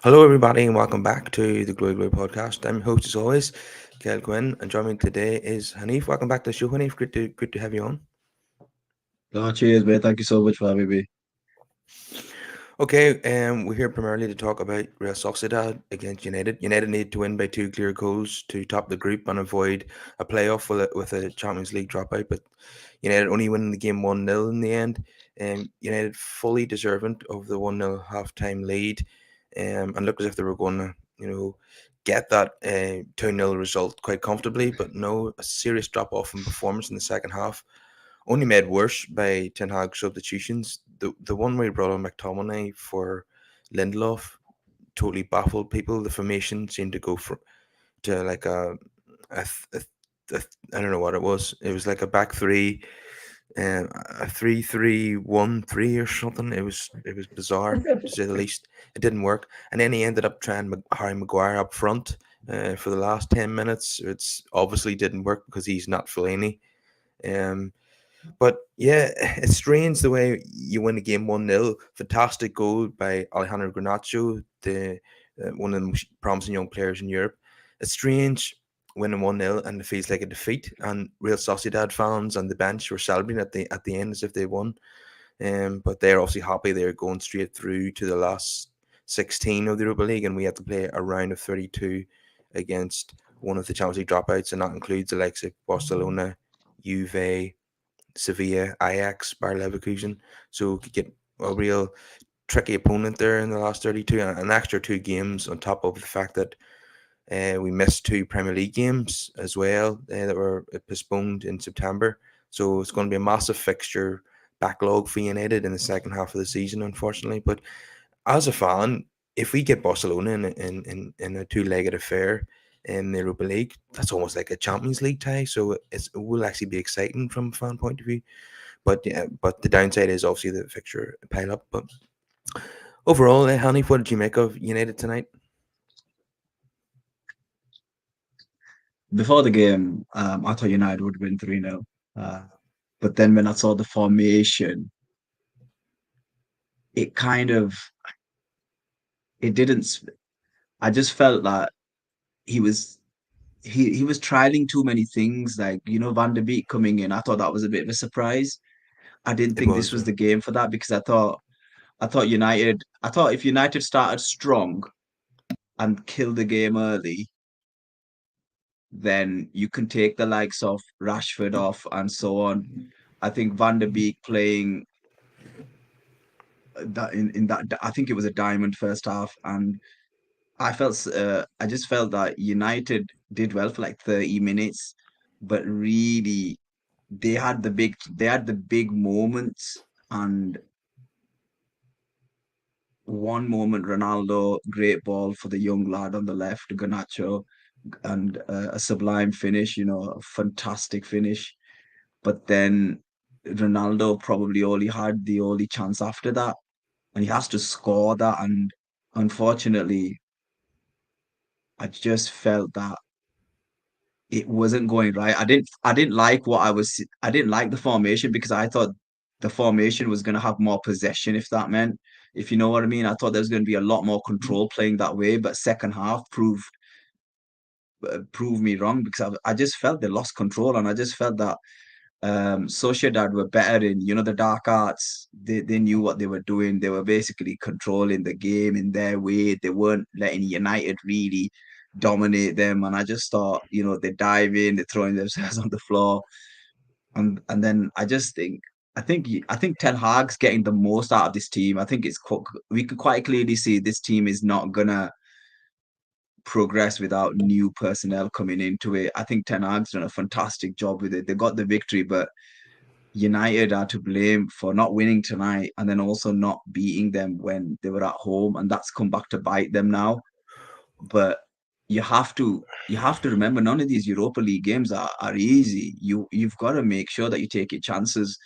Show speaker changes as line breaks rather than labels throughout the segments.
Hello, everybody, and welcome back to the Glory podcast. I'm your host, as always, Kel Quinn, and joining me today is Haneef. Welcome back to the show, Haneef. Good to have you on.
Oh, cheers, mate. Thank you so much for having me.
Okay, we're here primarily to talk about Real Sociedad against United. United need to win by two clear goals to top the group and avoid a playoff with a Champions League dropout. But United only winning the game 1-0 in the end. United fully deserving of the 1-0 half-time lead, and looked as if they were going to, get that 2-0 result quite comfortably. But no, a serious drop off in performance in the second half, only made worse by Ten Hag's substitutions. The one where he brought on McTominay for Lindelof totally baffled people. The formation seemed to go to like a, th- I don't know what it was. It was like a back three, a 3-3-1-3 or something. It was bizarre to say the least. It didn't work, and then he ended up trying Harry Maguire up front for the last 10 minutes. It's obviously didn't work because he's not Fellaini. Um, but yeah, it's strange the way you win a game 1-0. Fantastic goal by Alejandro Garnacho, the one of the most promising young players in Europe. It's strange winning 1-0 and it feels like a defeat. And Real Sociedad fans on the bench were celebrating at the end as if they won. But they're obviously happy they're going straight through to the last 16 of the Europa League, and we have to play a round of 32 against one of the Champions League dropouts, and that includes the likes of Barcelona, Juve, Sevilla, Ajax, Bayer Leverkusen. So we could get a real tricky opponent there in the last 32, and an extra two games on top of the fact that we missed two Premier League games as well that were postponed in September. So it's going to be a massive fixture backlog for United in the second half of the season, unfortunately. But as a fan, if we get Barcelona in a two-legged affair in the Europa League, that's almost like a Champions League tie. So it will actually be exciting from a fan point of view. But yeah, but the downside is obviously the fixture pile up. But overall, Hanif, what did you make of United tonight?
Before the game, I thought United would win 3-0. Uh, but then when I saw the formation, it kind of it didn't I just felt that he was he was trialing too many things, like Van der Beek coming in. I thought that was a bit of a surprise. I didn't
It
think this
was.
was the game for that because I thought if United started strong and killed the game early, then you can take the likes of Rashford off and so on. I think Van der Beek playing that in that I think it was a diamond first half, and I just felt that United did well for like 30 minutes, but really they had the big moments, and one moment Ronaldo, great ball for the young lad on the left, Garnacho, and a sublime finish, a fantastic finish. But then Ronaldo probably only had the only chance after that, and he has to score that. And unfortunately, I just felt that it wasn't going right. I didn't like I didn't like the formation because I thought the formation was going to have more possession, if that meant, if you know what I mean. I thought there was going to be a lot more control playing that way, but second half proved me wrong because I just felt they lost control, and I just felt that Sociedad were better in, the dark arts. They knew what they were doing. They were basically controlling the game in their way. They weren't letting United really dominate them. And I just thought, they dive in, they're throwing themselves on the floor. And then I think Ten Hag's getting the most out of this team. I think we could quite clearly see this team is not gonna progress without new personnel coming into it. I think Ten Hag's done a fantastic job with it. They got the victory, but United are to blame for not winning tonight and then also not beating them when they were at home, and that's come back to bite them now. But you have to remember none of these Europa League games are easy. You've got to make sure that you take your chances.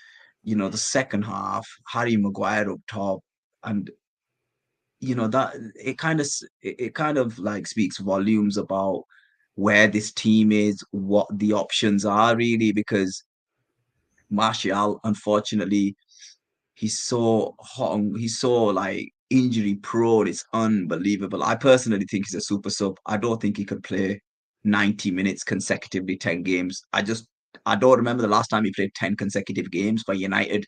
The second half, Harry Maguire up top, and that it kind of like speaks volumes about where this team is, what the options are really, because Martial, unfortunately, he's so hot. He's so like injury prone. It's unbelievable. I personally think he's a super sub. I don't think he could play 90 minutes consecutively, 10 games. I don't remember the last time he played 10 consecutive games for United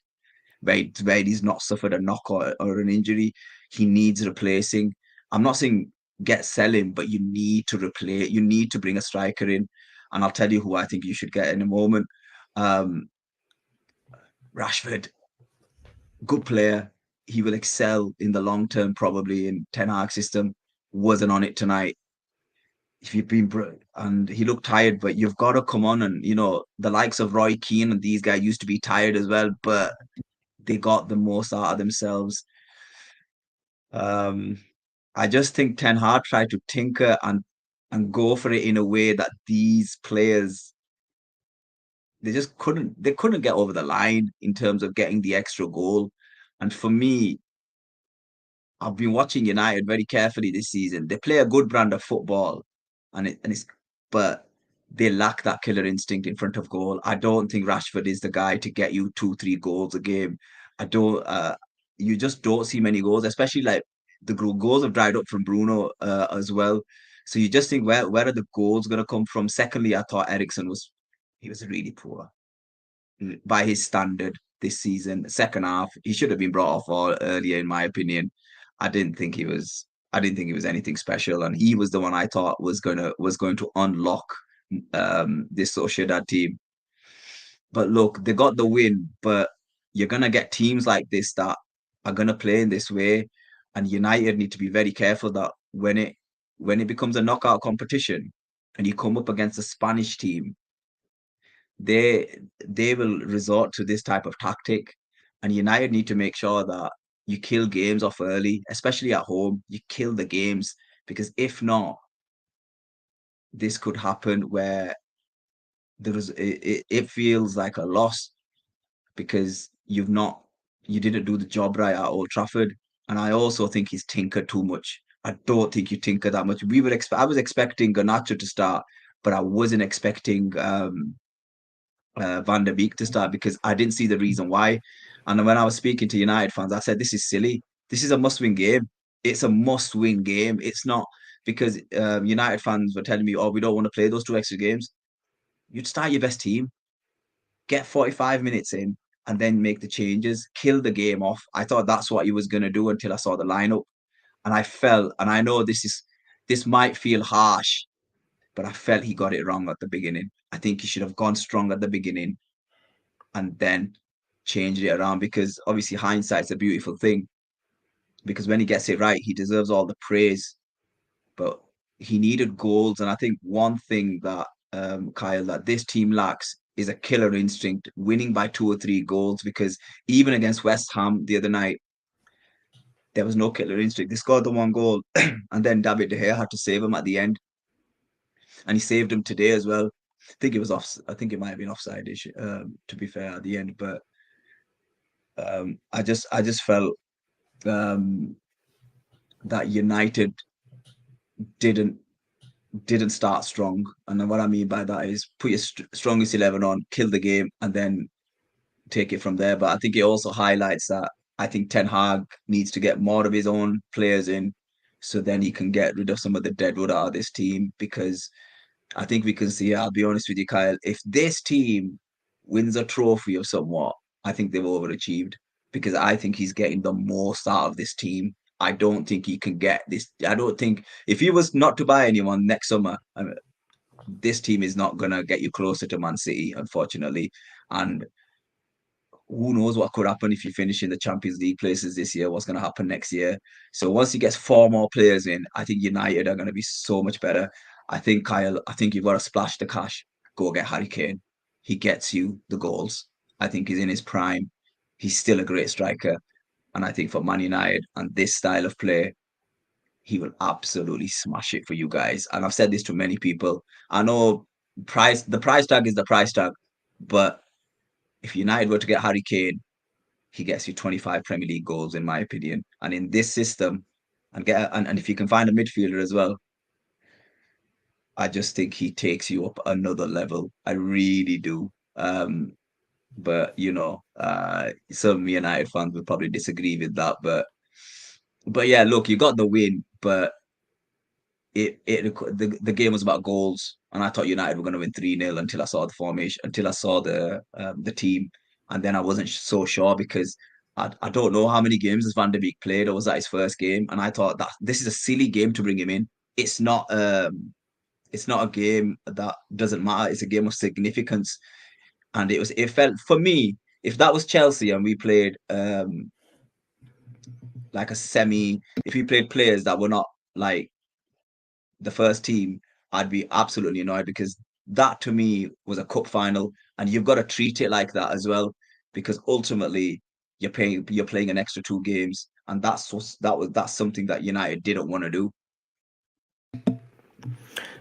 where he's not suffered a knock or an injury. He needs replacing. I'm not saying sell him, but you need to replace. You need to bring a striker in, and I'll tell you who I think you should get in a moment. Um, Rashford, good player. He will excel in the long term, probably in Ten Hag system. Wasn't on it tonight. If you've been and he looked tired, but you've got to come on and the likes of Roy Keane and these guys used to be tired as well, but they got the most out of themselves. Um, I just think Ten Hag tried to tinker and go for it in a way that these players they couldn't get over the line in terms of getting the extra goal. And for me, I've been watching United very carefully this season. They play a good brand of football, and it's but they lack that killer instinct in front of goal. I don't think Rashford is the guy to get you 2, 3 goals a game. I don't. You just don't see many goals, especially like the goals have dried up from Bruno as well. So you just think where are the goals going to come from? Secondly, I thought Ericsson was really poor by his standard this season. Second half, he should have been brought off all earlier, in my opinion. I didn't think he was. I didn't think he was anything special, and he was the one I thought was going to unlock this Sociedad team. But look, they got the win. But you're gonna get teams like this that are gonna play in this way, and United need to be very careful that when it becomes a knockout competition, and you come up against a Spanish team they will resort to this type of tactic, and United need to make sure that you kill games off early, especially at home. You kill the games because if not, this could happen where it feels like a loss because you didn't do the job right at Old Trafford. And I also think he's tinkered too much. I don't think you tinker that much. I was expecting Garnacho to start, but I wasn't expecting Van der Beek to start because I didn't see the reason why. And when I was speaking to United fans, I said, "This is silly. This is a must-win game. It's a must-win game. It's not because United fans were telling me, oh, we don't want to play those 2 extra games. You'd start your best team, get 45 minutes in, and then make the changes, kill the game off. I thought that's what he was going to do until I saw the lineup. And I felt, and I know this might feel harsh, but I felt he got it wrong at the beginning. I think he should have gone strong at the beginning and then changed it around because obviously hindsight's a beautiful thing. Because when he gets it right, he deserves all the praise. But he needed goals, and I think one thing that Kyle that this team lacks is a killer instinct, winning by 2 or 3 goals. Because even against West Ham the other night, there was no killer instinct. They scored the 1 goal, and then David De Gea had to save him at the end, and he saved him today as well. I think it was off. I think it might have been offside-ish, to be fair, at the end. But I just felt um, that United didn't didn't start strong, and what I mean by that is put your strongest 11 on, kill the game, and then take it from there. But I think it also highlights that I think Ten Hag needs to get more of his own players in, so then he can get rid of some of the deadwood out of this team because I think we can see, I'll be honest with you, Kyle, if this team wins a trophy or somewhat, I think they've overachieved because I think he's getting the most out of this team. I don't think he can get this. I don't think if he was not to buy anyone next summer, this team is not going to get you closer to Man City, unfortunately. And who knows what could happen if you finish in the Champions League places this year, what's going to happen next year. So once he gets 4 more players in, I think United are going to be so much better. I think, Kyle, I think you've got to splash the cash, go get Harry Kane. He gets you the goals. I think he's in his prime. He's still a great striker. And I think for Man United and this style of play, he will absolutely smash it for you guys. And I've said this to many people. I know the price tag is the price tag, but if United were to get Harry Kane, he gets you 25 Premier League goals, in my opinion. And in this system, and if you can find a midfielder as well, I just think he takes you up another level. I really do. But some United fans will probably disagree with that. But But yeah, look, you got the win, but the game was about goals, and I thought United were going to win 3-0 until I saw the formation, until I saw the team, and then I wasn't so sure because I don't know how many games has Van der Beek played, or was that his first game? And I thought that this is a silly game to bring him in. It's not it's not a game that doesn't matter. It's a game of significance, and it felt for me, if that was Chelsea and we played like a semi, if we played players that were not like the first team, I'd be absolutely annoyed because that to me was a cup final, and you've got to treat it like that as well, because ultimately you're playing an extra 2 games, and that's something that United didn't want to do.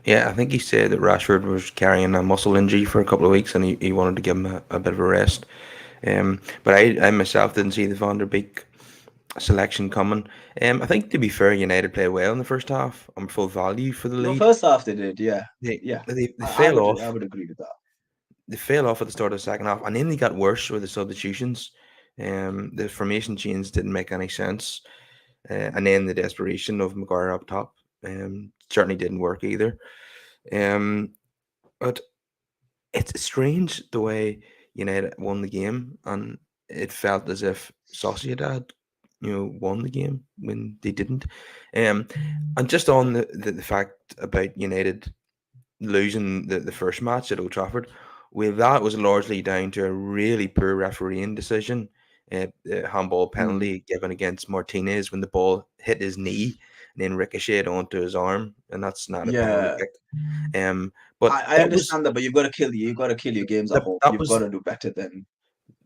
Yeah, I think he said that Rashford was carrying a muscle injury for a couple of weeks and he wanted to give him a bit of a rest. But I myself didn't see the Van der Beek selection coming. I think to be fair, United played well in the first half on full value for the
No,
lead.
first half they did, yeah,
They
yeah.
they
I
fell
would
off.
I would agree with that.
They fell off at the start of the second half, and then they got worse with the substitutions. The formation change didn't make any sense, and then the desperation of Maguire up top certainly didn't work either. Um, but it's strange the way United won the game, and it felt as if Sociedad, won the game when they didn't. Um, and just on the fact about United losing the first match at Old Trafford, well, that was largely down to a really poor refereeing decision. The handball
Mm.
penalty given against Martinez when the ball hit his knee and then ricocheted onto his arm, and that's not a penalty
Yeah,
kick. But
I understand that, but you've got to kill your games at
that,
home.
that
You've got
was
to do better than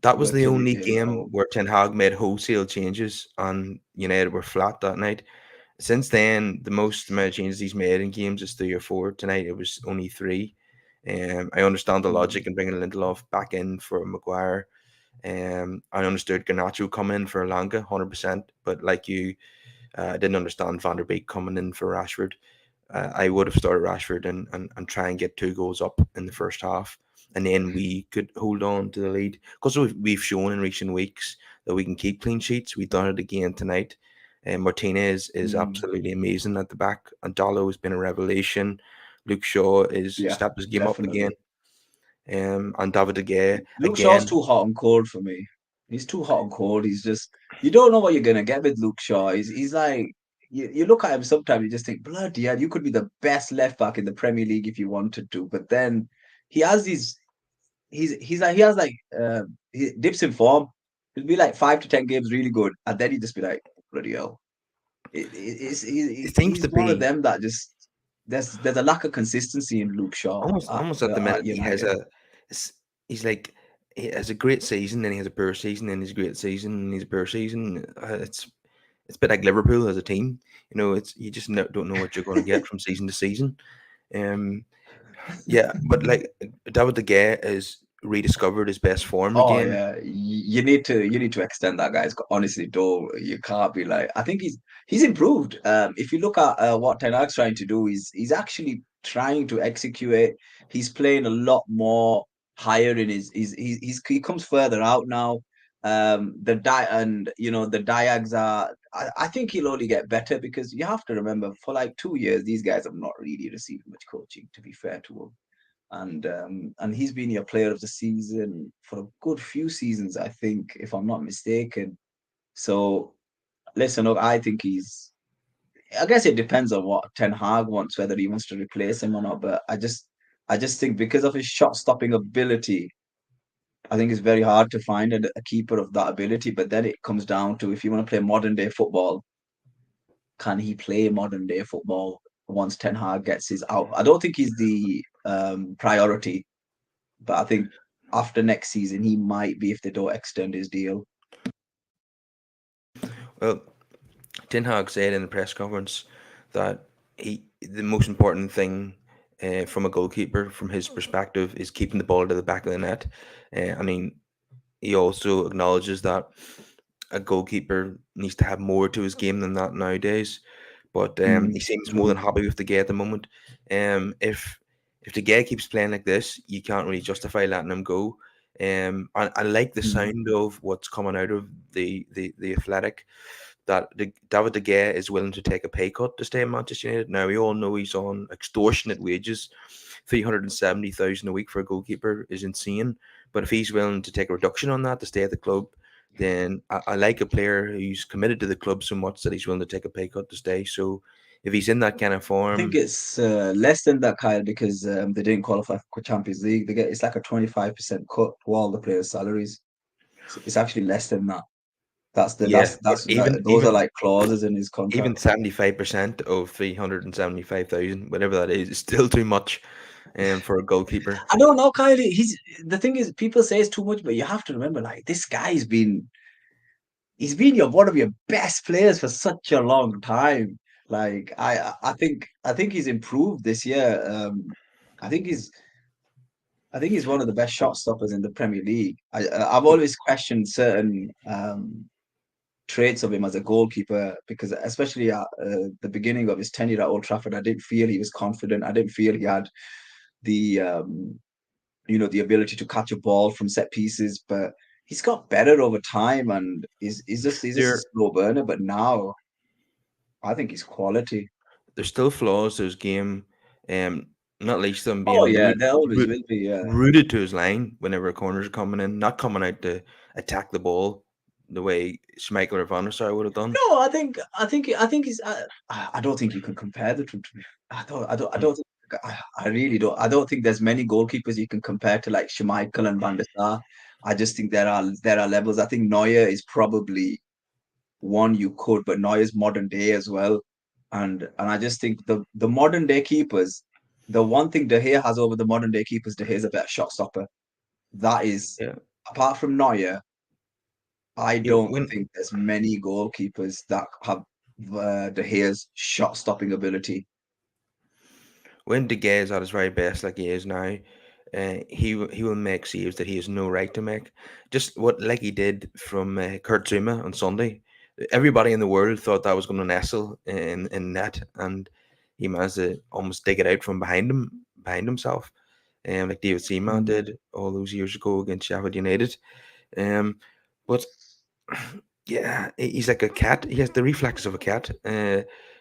that
you've got
was
to
the
kill your
only
games at
game
home.
where Ten Hag made wholesale changes, and United were flat that night. Since then, the most amount of changes he's made in games is 3 or 4. Tonight it was only 3. I understand the
Mm.
logic in bringing Lindelof back in for Maguire. I understood Garnacho come in for Langa 100%, but like you, I didn't understand Van der Beek coming in for Rashford. I would have started Rashford and try and get 2 goals up in the first half, and then we could hold on to the lead because we've shown in recent weeks that we can keep clean sheets. We've done it again tonight. And Martinez is
Mm.
absolutely amazing at the back. And Dallo has been a revelation. Luke Shaw is
Yeah,
stepped his game up again.
definitely.
And David De Gea
Luke Shaw's
again.
too hot and cold for me. He's too hot and cold. He's just you don't know what you're gonna get with Luke Shaw. He's like you look at him sometimes you just think, bloody hell, you could be the best left back in the Premier League if you wanted to. But then he has these he's like he has like he dips in form. He'll be like 5 to 10 games really good, and then he just be like, bloody hell.
It seems to
He's one of
be
them that just there's a lack of consistency in Luke Shaw
almost at the
at
minute he has
United.
he's like he has a great season, then he has a poor season, then he's a great season, and he's a poor season. It's a bit like Liverpool as a team. It's you just don't know what you're going to get from season to season. Um, yeah, but like David De Gea is rediscovered his best form
Oh
again.
yeah, you need to extend that, guys. Honestly, don't you can't be like. I think he's improved. If you look at what Ten Hag's trying to do, he's actually trying to execute it. He's playing a lot more higher in he comes further out now. The diags are. I think he'll only get better because you have to remember for like 2 years these guys have not really received much coaching. To be fair to him, and he's been your player of the season for a good few seasons, I think, if I'm not mistaken. So listen, look, I think he's. I guess it depends on what Ten Hag wants, whether he wants to replace him or not. But I just think because of his shot stopping ability, I think it's very hard to find a keeper of that ability. But then it comes down to if you want to play modern day football, can he play modern day football once Ten Hag gets his out? I don't think he's the priority. But I think after next season, he might be if they don't extend his deal.
Well, Ten Hag said in the press conference that the most important thing from a goalkeeper, from his perspective, is keeping the ball to the back of the net. I mean, he also acknowledges that a goalkeeper needs to have more to his game than that nowadays. But he seems more than
True.
happy with the Gea at the moment. If the Gea keeps playing like this, you can't really justify letting him go. I like the
Mm.
sound of what's coming out of the Athletic. that David De Gea is willing to take a pay cut to stay in Manchester United. Now we all know he's on extortionate wages. 370,000 a week for a goalkeeper is insane. But if he's willing to take a reduction on that to stay at the club, then I like a player who's committed to the club so much that he's willing to take a pay cut to stay. So if he's in that kind of
I think
form,
it's less than that, Kyle, because they didn't qualify for Champions League. They get it's like a 25% cut to all the players' salaries. It's actually less than that.
yeah, but
Those are like clauses in his
even
contract.
75% of 375,000, whatever that is still too much for a goalkeeper.
I don't know, Kylie. He's the thing is, people say it's too much, but you have to remember, like this guy's been he's been one of your best players for such a long time. Like I think he's improved this year. I think he's I think he's one of the best shot stoppers in the Premier League. I've always questioned certain traits of him as a goalkeeper because especially at the beginning of his tenure at Old Trafford, I didn't feel he was confident. I didn't feel he had the the ability to catch a ball from set pieces, but he's got better over time and he's just a
There,
slow burner. But now I think he's quality.
there's still flaws to his game, um, not least them
Oh
being
yeah, there always will be. Yeah.
rooted to his line whenever corners are coming in, not coming out to attack the ball the way Schmeichel or Van der Sar would have done.
No, I think he's. I don't think you can compare the two. To me. I
Mm.
don't. I really don't. I don't think there's many goalkeepers you can compare to like Schmeichel and Van der Sar. I just think there are levels. I think Neuer is probably one you could, but Neuer's modern day as well. And I just think the modern day keepers, the one thing De Gea has over the modern day keepers, De Gea's a better shot stopper. That is,
Yeah,
apart from Neuer, I
you know,
don't think there's many goalkeepers that have De Gea's shot stopping ability.
when De Gea is at his very best, like he is now, he will make saves that he has no right to make. Just what like he did from Kurt Zuma on Sunday. Everybody in the world thought that was going to nestle in net, and he managed to almost dig it out from behind himself, like David Seaman
Mm.
did all those years ago against Sheffield United. Um, but yeah, he's like a cat. He has the reflexes of a cat.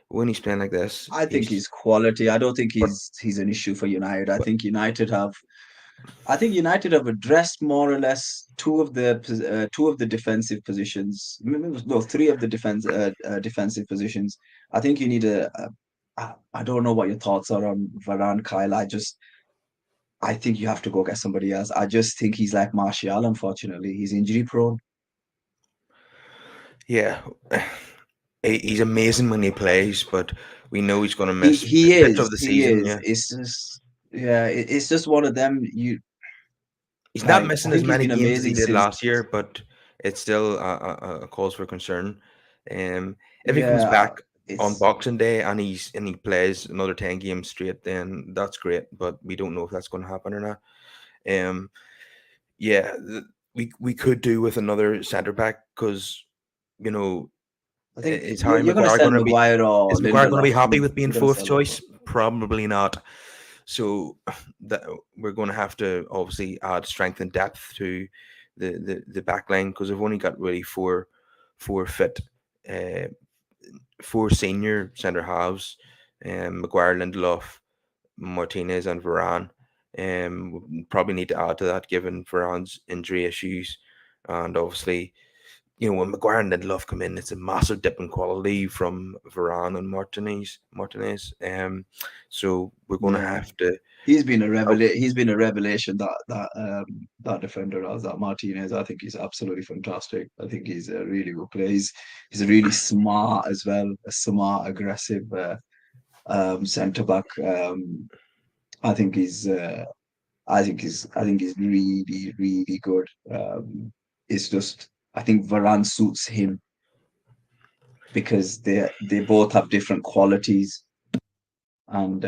When he's playing like this,
I think
he's
he's quality. I don't think
but
he's an issue for United.
but
I think United have addressed more or less two of the defensive positions. No, three of the defensive positions. I think you need I don't know what your thoughts are on Varane, Kyle. I think you have to go get somebody else. I just think he's like Martial. Unfortunately, he's injury prone.
yeah, he's amazing when he plays, but we know he's going to
He
miss
he
bits of
is
the
he
season.
is.
Yeah,
It's just yeah. It's just one of them. You
he's not
like. I
missing as
think he's
many
been
games as he
amazing
did
since.
last year, but it's still a cause for concern. Um, if he comes
Yeah,
back on
it's.
Boxing Day and he plays another 10 games straight, then that's great. But we don't know if that's going to happen or not. Um, yeah, we could do with another centre back because you know
I think
is Harry
you're going to
Maguire
sell
going to be
Maguire or
is Maguire going to be
Lindelof.
happy with being
You're going to
fourth
sell them.
choice? Probably not. So that we're going to have to obviously add strength and depth to the back line because we've only got really four fit uh, four senior centre halves, Maguire, Lindelof, Martinez, and Varane. We probably need to add to that given Varane's injury issues, and obviously when Maguire and Lindelof come in, it's a massive dip in quality from Varane and Martinez. So we're going to
Yeah,
have to. Oh,
he's been a revelation that defender as that Martinez. I think he's absolutely fantastic. I think he's a really good player. He's really smart as well, a smart, aggressive centre back. I think he's I think he's really, really good. It's just I think Varane suits him because they both have different qualities, and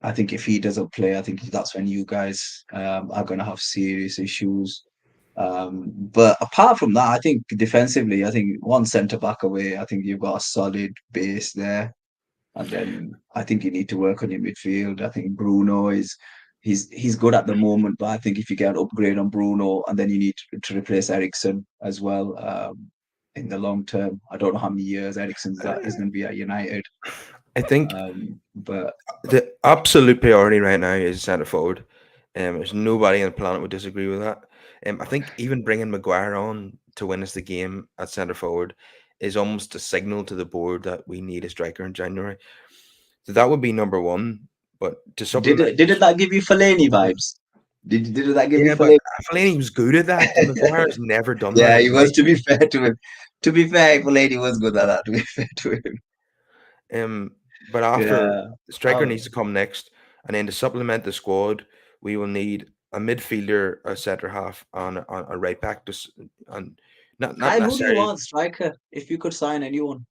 I think if he doesn't play, I think that's when you guys are going to have serious issues. But apart from that, I think defensively, I think one centre back away, I think you've got a solid base there. And then I think you need to work on your midfield. I think Bruno is he's good at the moment, but I think if you get an upgrade on Bruno and then you need to replace Ericsson as well, in the long term. I don't know how many years Eriksen's that is
Uh,
going to be at United.
I think
But
the absolute priority right now is centre forward. There's nobody on the planet would disagree with that. I think even bringing Maguire on to win us the game at centre forward is almost a signal to the board that we need a striker in January. So that would be number one. But to supplement,
didn't that give you Fellaini vibes? Didn't that give you
yeah, but
Fellaini?
Fellaini was good at that. Maguire's never done that
Yeah,
in
he
his
was.
life.
To be fair to him, to be fair, Fellaini was good at that. To be fair to him,
But after
yeah.
the striker
Oh,
needs to come next, and then to supplement the squad, we will need a midfielder, a centre half, and a right back. And not
Kyle, who do you
necessarily.
want striker? If you could sign anyone,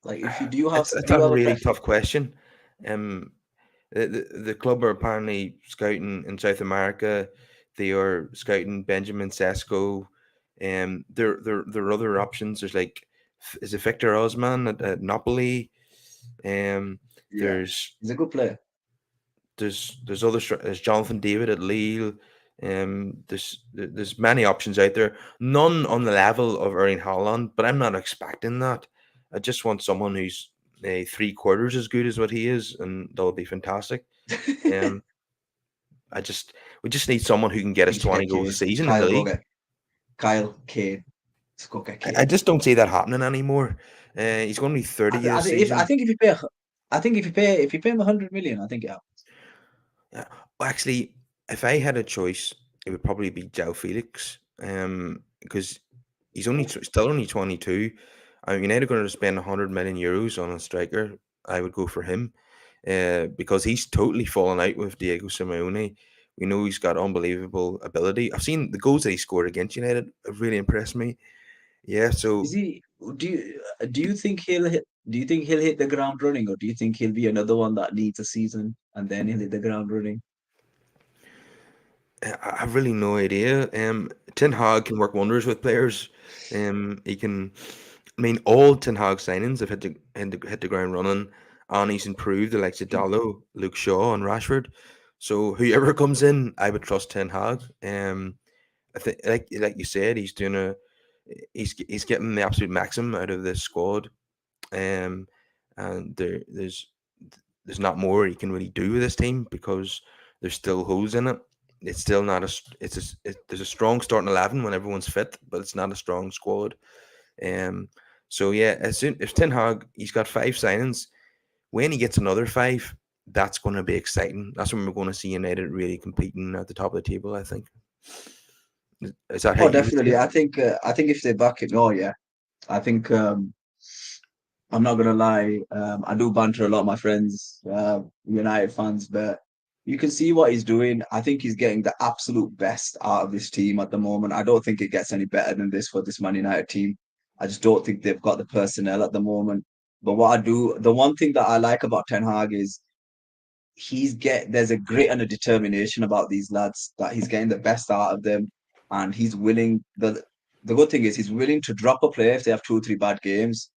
like if you do, you have
It's
do
a
you have a
really
preference?
tough question. Um, the club are apparently scouting in South America. They are scouting Benjamin Sesko. There are other options. There's like, is it Victor Osman at Napoli? Um,
Yeah,
there's
he's a good player.
there's Jonathan David at Lille. There's many options out there. None on the level of Erling Haaland, but I'm not expecting that. I just want someone who's three quarters as good as what he is, and that'll be fantastic. Um, I just we just need someone who can get us
Need to get
20 goals a
Kane.
season in the
Kyle, go
league.
get Kyle Kane. Let's go get
I
Kane.
just don't see that happening anymore. He's going to be 30
I
this
think if I
season.
think if you pay, I think if you pay him 100 million, I think it happens.
Yeah. Well, actually, if I had a choice, it would probably be Joe Felix. Because he's still only 22. United going to spend 100 million euros on a striker. I would go for him, because he's totally fallen out with Diego Simeone. We know he's got unbelievable ability. I've seen the goals that he scored against United have really impressed me. Yeah,
Is
so
he? Do you think he'll hit? Do you think he'll hit the ground running, or do you think he'll be another one that needs a season and then he'll hit the ground running?
I have really no idea. Ten Hag can work wonders with players. He can. I mean, all Ten Hag signings have hit the ground running, and he's improved the likes of Dallo, Luke Shaw, and Rashford. So whoever comes in, I would trust Ten Hag. I think, like you said, he's getting the absolute maximum out of this squad. Um, and there's not more he can really do with this team because there's still holes in it. It's still not there's a strong starting 11 when everyone's fit, but it's not a strong squad. Um, so yeah, as soon if Ten Hag he's got five signings, when he gets another five, that's going to be exciting. That's when we're going to see United really competing at the top of the table. I think. Is that how
Oh,
you would see
definitely.
it?
I think if they back it, oh yeah. I think I'm not gonna lie. I do banter a lot of my friends, United fans, but you can see what he's doing. I think he's getting the absolute best out of this team at the moment. I don't think it gets any better than this for this Man United team. I just don't think they've got the personnel at the moment. But the one thing that I like about Ten Hag is there's a grit and a determination about these lads that he's getting the best out of them, and he's willing. The good thing is he's willing to drop a player if they have two or three bad games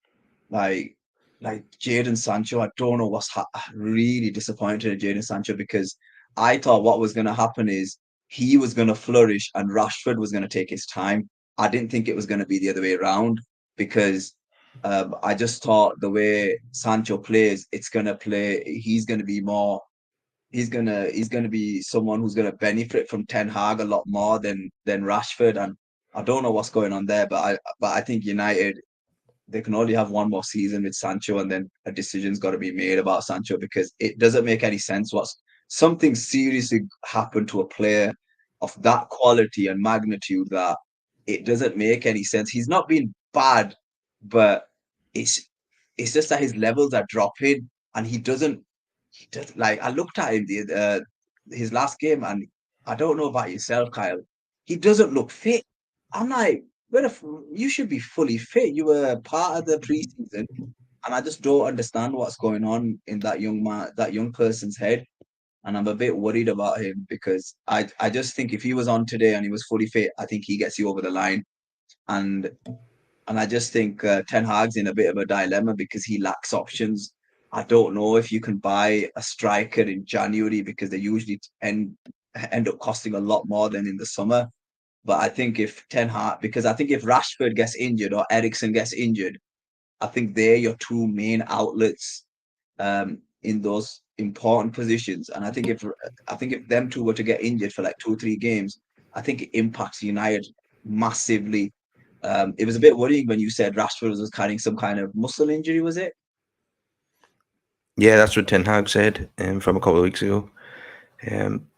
like Jadon Sancho. I don't know what's really disappointed in Jadon Sancho because I thought what was going to happen is he was going to flourish and Rashford was going to take his time. I didn't think it was going to be the other way around because I just thought the way Sancho plays, it's going to play. He's going to be more. He's gonna be someone who's gonna benefit from Ten Hag a lot more than Rashford. And I don't know what's going on there, but I think United they can only have one more season with Sancho, and then a decision's got to be made about Sancho because it doesn't make any sense. What's something seriously happened to a player of that quality and magnitude that it doesn't make any sense. He's not been bad, but it's it's just that his levels are dropping, and he doesn't. He does like I looked at him his last game, and I don't know about yourself, Kyle. He doesn't look fit. I'm like, you should be fully fit. You were part of the preseason, and I just don't understand what's going on in that young person's head. And I'm a bit worried about him because I just think if he was on today and he was fully fit, I think he gets you over the line. And and I just think Ten Hag's in a bit of a dilemma because he lacks options. I don't know if you can buy a striker in January because they usually end up costing a lot more than in the summer. But I think if Ten Hag, because I think if Rashford gets injured or Eriksen gets injured, I think they're your two main outlets in those important positions. And I think if them two were to get injured for like 2 or 3 games, I think it impacts United massively. It was a bit worrying when you said Rashford was carrying some kind of muscle injury, was it?
Yeah, that's what Ten Hag said from a couple of weeks ago.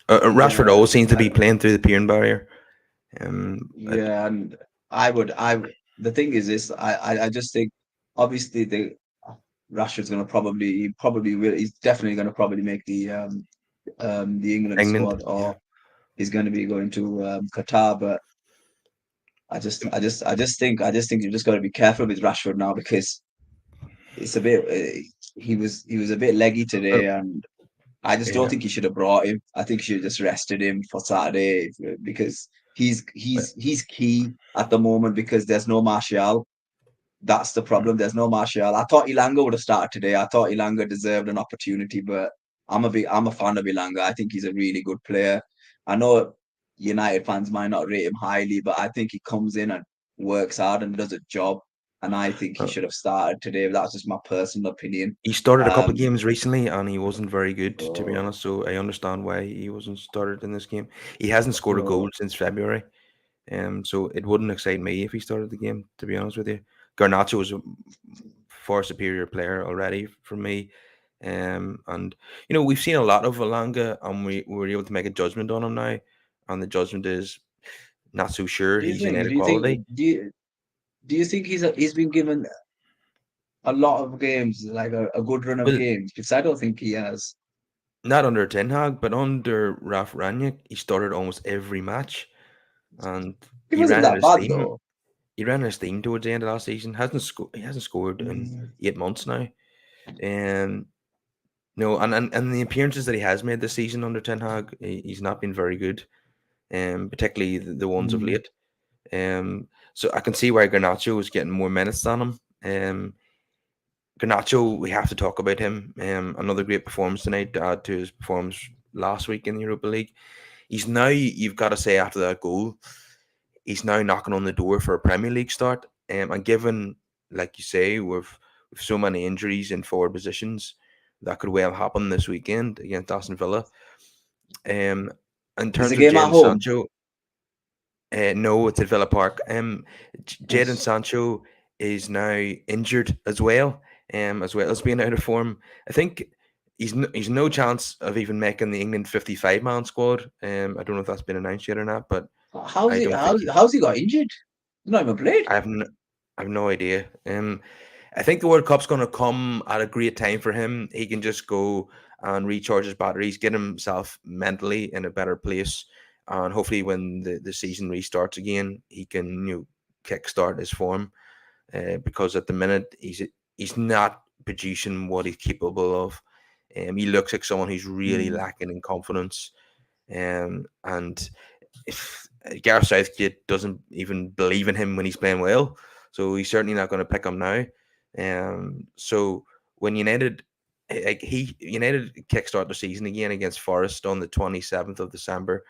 Rashford
Yeah,
always seems to be playing through the pain barrier. But
yeah, and I the thing is this, I just think obviously the Rashford's gonna probably he probably will he's definitely gonna probably make the England
England,
squad,
yeah.
or he's gonna be going to Qatar. But I just think you just got to be careful with Rashford now, because it's a bit he was a bit leggy
Well,
today, and I just don't
yeah.
think you should have brought him. I think you should have just rested him for Saturday, because
But
he's key at the moment, because there's no Martial. That's the problem. There's no Martial. I thought Ilanga would have started today. I thought Ilanga deserved an opportunity, but I'm a fan of Ilanga. I think he's a really good player. I know United fans might not rate him highly, but I think he comes in and works hard and does a job. And I think he
uh,
should have started today. That's just my personal opinion.
he started a couple of
Um,
games recently, and he wasn't very good, to be
so,
honest. So I understand why he wasn't started in this game. He hasn't scored a goal
so
since February. So it wouldn't excite me if he started the game, to be honest with you. Garnacho was a far superior player already for me. And we've seen a lot of Alanga, and we were able to make a judgment on him now, and the judgment is not so sure
do you
he's
think?
United
Do you think?
quality.
Do you think he's been given a lot of games, like a good run of
Well,
games? Because I don't think he has.
not under Ten Hag, but under Ralf Rangnick, he started almost every match, and
He
he
wasn't
ran out
that
of
bad
steam.
though.
He ran out of steam towards the end of last season. He hasn't scored in
Mm.
8 months now. Um, no, and the appearances that he has made this season under Ten Hag, he's not been very good. Particularly the ones of
Mm.
late. So I can see why Garnacho is getting more minutes than him. Garnacho, we have to talk about him. Another great performance tonight to add to his performance last week in the Europa League. He's now, you've got to say, after that goal, he's now knocking on the door for a Premier League start. And given, like you say, with so many injuries in forward positions, that could well happen this weekend against Aston Villa. Um, in
Is the
terms of
game at
Jadon
home?
Sancho, no, it's at Villa Park. Jadon
Yes.
Sancho is now injured as well as being out of form. I think he's no chance of even making the England 55-man squad. I don't know if that's been announced yet or not, but
How's
I
he?
don't think
How's he got injured? He's not even played.
I have no, I have no idea. I think the World Cup's going to come at a great time for him. He can just go and recharge his batteries, get himself mentally in a better place, and hopefully, when the season restarts again, he can kickstart his form. Because at the minute he's not producing what he's capable of. He looks like someone who's really
Mm.
lacking in confidence. And if Gareth Southgate doesn't even believe in him when he's playing well, so he's certainly not going to pick him now. So when United kickstart the season again against Forest on the 27th of December,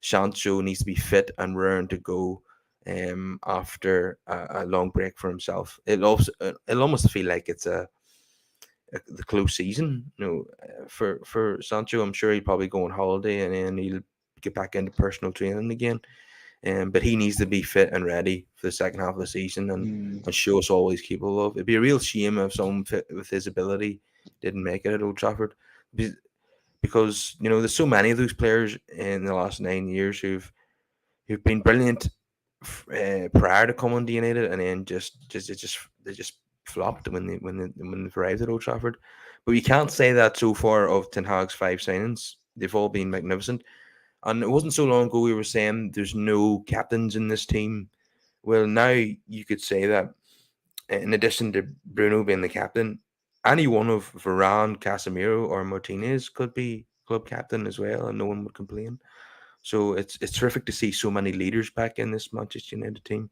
Sancho needs to be fit and raring to go. After a long break for himself, it'll almost feel like it's the close season. For Sancho, I'm sure he'll probably go on holiday and then he'll get back into personal training again. But he needs to be fit and ready for the second half of the season
Mm.
and show us all he's capable of. It'd be a real shame if someone fit with his ability didn't make it at Old Trafford, because there's so many of those players in the last 9 years who've been brilliant prior to coming to United, and then they just flopped when they arrived at Old Trafford. But you can't say that so far of Ten Hag's five signings. They've all been magnificent. And it wasn't so long ago we were saying there's no captains in this team. Well, now you could say that in addition to Bruno being the captain, any one of Varane, Casemiro, or Martinez could be club captain as well, and no one would complain. So it's terrific to see so many leaders back in this Manchester United team.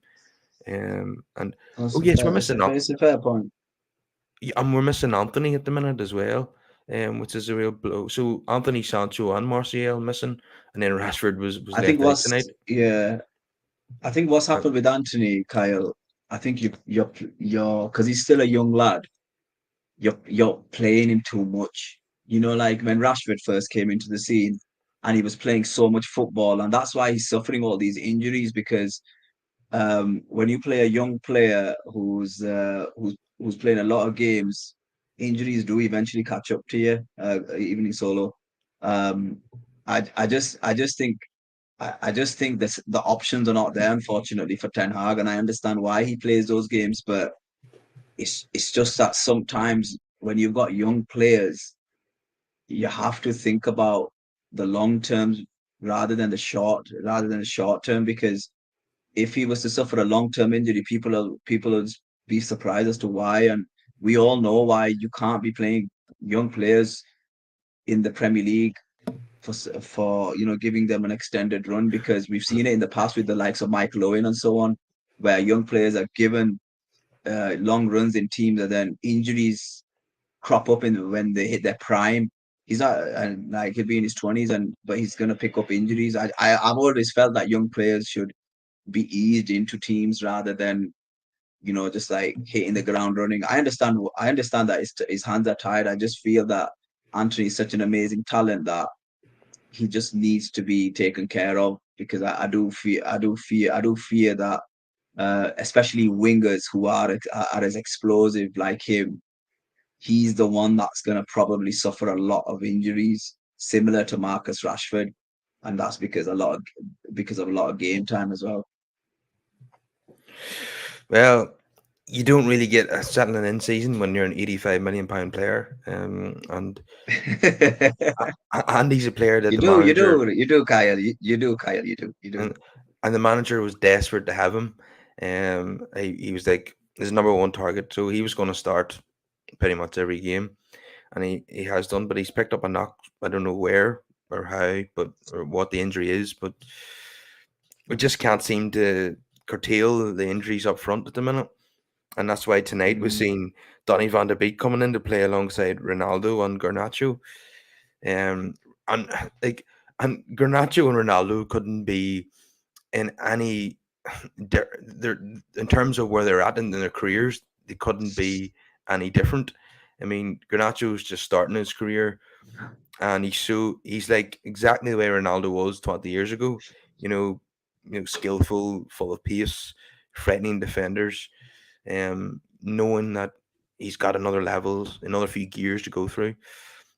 And
That's
oh yes, we're
it's
missing up,
it's a fair point.
and we're missing Anthony at the minute as well, which is a real blow. So Anthony, Sancho, and Martial missing, and then Rashford was
I think
left out
what's
tonight.
yeah. I think what's
Uh,
happened with Anthony, Kyle, I think you're because he's still a young lad. You're playing him too much. You know, like when Rashford first came into the scene, and he was playing so much football, and that's why he's suffering all these injuries because when you play a young player who's playing a lot of games, injuries do eventually catch up to you, even in solo. Um, I just think I just think this the options are not there, unfortunately, for Ten Hag, and I understand why he plays those games, but it's just that sometimes when you've got young players, you have to think about the long term rather than the short term, because if he was to suffer a long term injury, people will be surprised as to why, and we all know why you can't be playing young players in the Premier League for giving them an extended run, because we've seen it in the past with the likes of Michael Owen and so on, where young players are given long runs in teams and then injuries crop up in when they hit their prime. He's not and like he'll be in his 20s and but he's gonna pick up injuries. I've always felt that young players should be eased into teams rather than just like hitting the ground running. I understand that his hands are tired. I just feel that Anthony is such an amazing talent that he just needs to be taken care of, because I do fear that especially wingers who are as explosive like him, he's the one that's going to probably suffer a lot of injuries, similar to Marcus Rashford, and that's because of a lot of game time as well.
well, you don't really get a settling in season when you're an 85 million pound player. And Andy's a player that
You
the
do, you
manager
do, you do, Kyle. You do, Kyle. You do, you do.
and and the manager was desperate to have him. He was like his number one target, so he was going to start pretty much every game, and he has done. But he's picked up a knock. I don't know where or how, but or what the injury is, but we just can't seem to curtail the injuries up front at the minute. And that's why tonight we're
Mm,
seeing Donny van der Beek coming in to play alongside Ronaldo and Garnacho. Um, and like and Garnacho and Ronaldo couldn't be in any they're in terms of where they're at in their careers, they couldn't be any different. I mean, Garnacho's just starting his career, and he's like exactly the way Ronaldo was 20 years ago. You know, skillful, full of pace, threatening defenders, knowing that he's got another few gears to go through.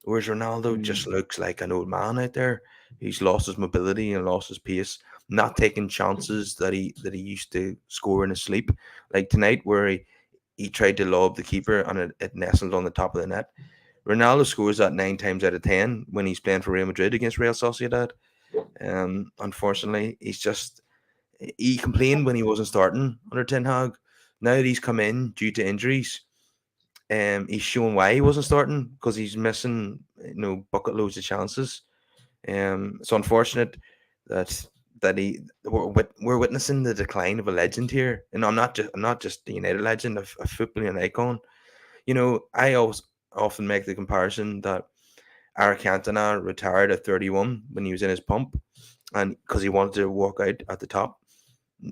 Whereas Ronaldo
mm,
just looks like an old man out there. He's lost his mobility and lost his pace, not taking chances that he used to score in his sleep. Like tonight, where he tried to lob the keeper and it nestled on the top of the net. Ronaldo scores that 9 times out of 10 when he's playing for Real Madrid against Real Sociedad. Unfortunately, he complained when he wasn't starting under Ten Hag. Now that he's come in due to injuries, he's showing why he wasn't starting because he's missing bucket loads of chances. It's unfortunate that we're witnessing the decline of a legend here, and I'm not just the United legend, of a footballing icon. I always often make the comparison that Eric Cantona retired at 31 when he was in his pump, and because he wanted to walk out at the top.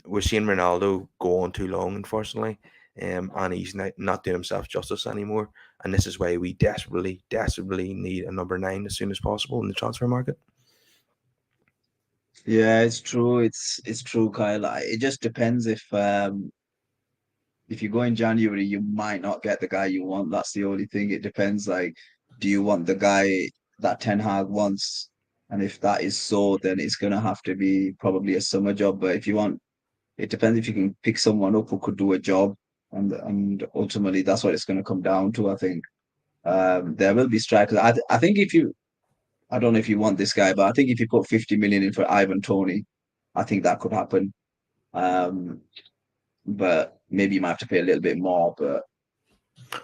We're seeing Ronaldo go on too long, unfortunately, and he's not doing himself justice anymore. And this is why we desperately, desperately need a number 9 as soon as possible in the transfer market.
yeah, it's true. It's true, Kyle. It just depends if you go in January, you might not get the guy you want. That's the only thing. It depends. Like, do you want the guy that Ten Hag wants? And if that is so, then it's gonna have to be probably a summer job. But if you want, it depends if you can pick someone up who could do a job, and ultimately that's what it's gonna come down to. I think there will be strikers. I think if you, I don't know if you want this guy, but I think if you put 50 million in for Ivan Tony, I think that could happen. Um, but maybe you might have to pay a little bit more. But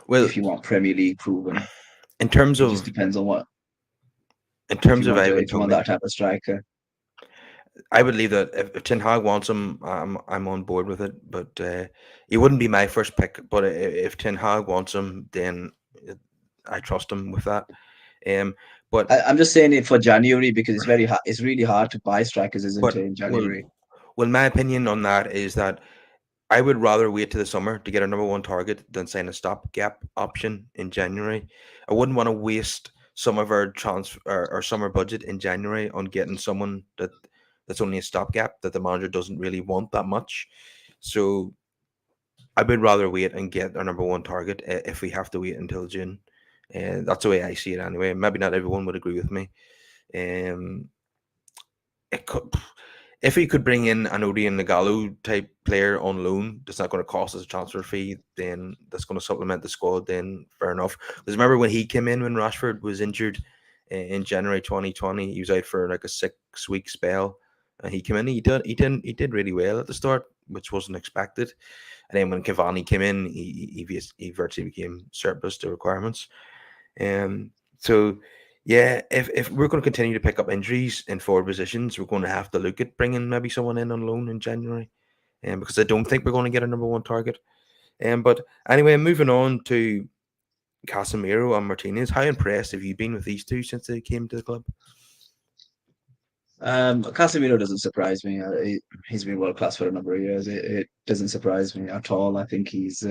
Well,
if you want Premier League proven,
in terms
it just
of
depends on what
in terms of Ivan
if you want
Tony,
that type of striker.
I would leave that if Ten Hag wants him, I'm on board with it. But he wouldn't be my first pick. But if Ten Hag wants him, then I trust him with that. Um, but
I'm just saying it for January because it's very hard. It's really hard to buy strikers, isn't
but
it, in
well,
January?
Well, my opinion on that is that I would rather wait to the summer to get a number one target than sign a stopgap option in January. I wouldn't want to waste some of our transfer or summer budget in January on getting someone that's only a stopgap that the manager doesn't really want that much. So I would rather wait and get our number one target if we have to wait until June. And that's the way I see it anyway. Maybe not everyone would agree with me. Um, it could, if he could bring in an Odi and Nagalo type player on loan, that's not going to cost us a transfer fee. Then that's going to supplement the squad. Then fair enough. Because remember when he came in when Rashford was injured in January 2020, he was out for like a 6 week spell, and he came in. He did really well at the start, which wasn't expected. And then when Cavani came in, he virtually became surplus to requirements. Um, so yeah, if we're going to continue to pick up injuries in forward positions, we're going to have to look at bringing maybe someone in on loan in January, because I don't think we're going to get a number one target. But anyway, moving on to Casemiro and Martinez. How impressed have you been with these two since they came to the club?
Casemiro doesn't surprise me. He's been world class for a number of years. It doesn't surprise me at all. I think he's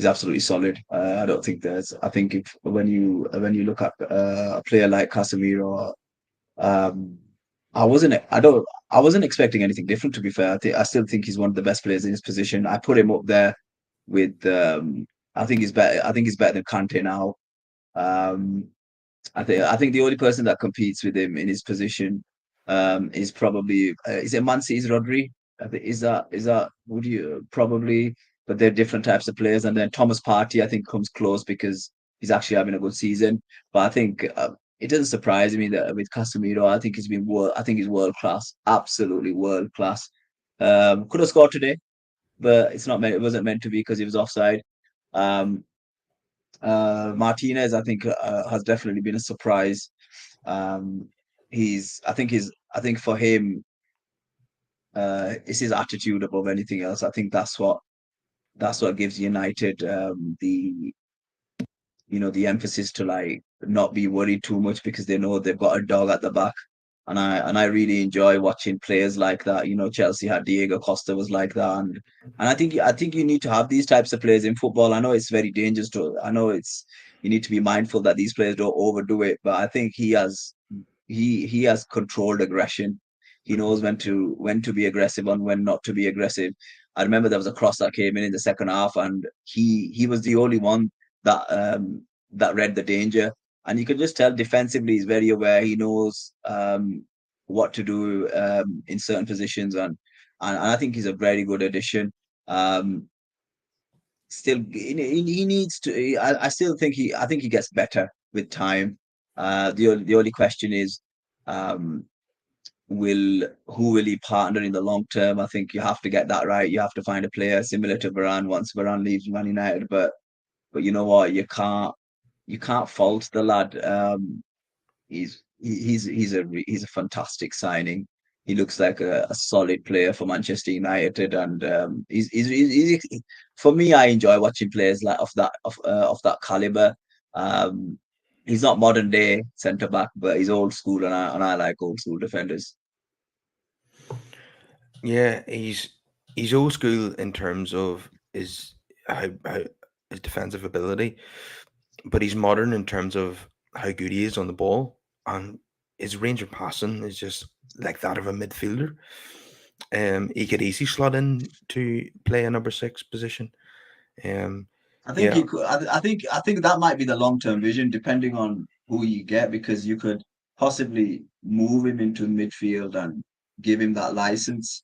absolutely solid. I don't think there's. I think if when you look at a player like Casemiro, um, I wasn't. I don't. I wasn't expecting anything different. To be fair, I still think he's one of the best players in his position. I put him up there with. I think he's better. I think he's better than Kante now. Um, I think the only person that competes with him in his position is probably is it Man City's Rodri? Is that would you probably? But they're different types of players, and then Thomas Partey I think comes close because he's actually having a good season. But I think it doesn't surprise me that with Casemiro, I think I think he's world class, absolutely world class. Could have scored today, but it's not meant. It wasn't meant to be because he was offside. Um, Martinez, I think, has definitely been a surprise. Um, I think for him, it's his attitude above anything else. I think that's what gives United the emphasis to like not be worried too much because they know they've got a dog at the back. And I really enjoy watching players like that. Chelsea had Diego Costa was like that, and I think you need to have these types of players in football. I know it's very dangerous to. I know it's you need to be mindful that these players don't overdo it, but I think he has controlled aggression. He knows when to be aggressive and when not to be aggressive. I remember there was a cross that came in the second half, and he was the only one that that read the danger, and you can just tell defensively he's very aware. He knows what to do in certain positions, and I think he's a very good addition. Um, Still, he needs to. I still think I think he gets better with time. The only question is, um, will who will he partner in the long term? I think you have to get that right. You have to find a player similar to Varane once Varane leaves Man United, but you know what? You can't fault the lad. He's a fantastic signing. He looks like a solid player for Manchester United, and for me, I enjoy watching players like of that caliber. Um, he's not modern day centre back, but he's old school, and I like old school defenders.
Yeah, he's old school in terms of how his defensive ability, but he's modern in terms of how good he is on the ball, and his range of passing is just like that of a midfielder. He could easily slot in to play a number six position. Um,
I think
yeah,
you could. I think that might be the long term vision, depending on who you get, because you could possibly move him into midfield and give him that license,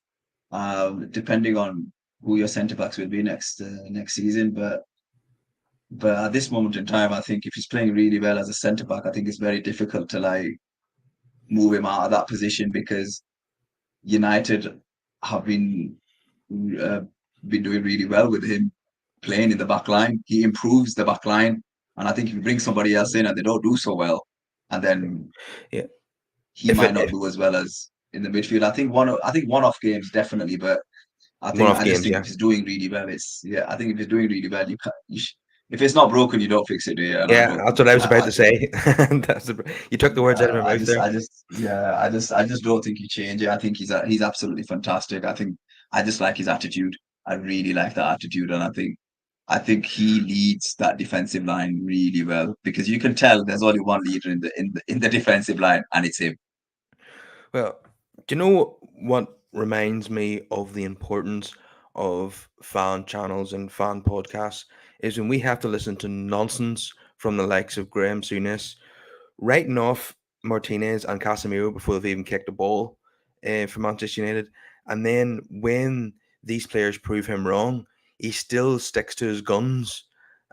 depending on who your centre backs will be next season. But at this moment in time, I think if he's playing really well as a centre back, I think it's very difficult to like move him out of that position because United have uh, been doing really well with him playing in the back line. He improves the back line. And I think if you bring somebody else in and they don't do so well, and then
yeah.
he
If
might
it
not
if
do as well as in the midfield. I think one-off games definitely, but I
one
think
off
I just
games,
think
yeah.
if he's doing really well, it's yeah. I think if he's doing really well, you can if it's not broken, you don't fix it, do you? And I
Yeah,
don't.
that's what I was about
I
to
just
say. You took the words out of
yeah,
my mouth there.
I just don't think he changed it. I think he's absolutely fantastic. I just like his attitude. I really like that attitude, and I think he leads that defensive line really well because you can tell there's only one leader in the defensive line, and it's him.
Well, do you know what reminds me of the importance of fan channels and fan podcasts is when we have to listen to nonsense from the likes of Graham Souness writing off Martinez and Casemiro before they've even kicked the ball for Manchester United. And then when these players prove him wrong, he still sticks to his guns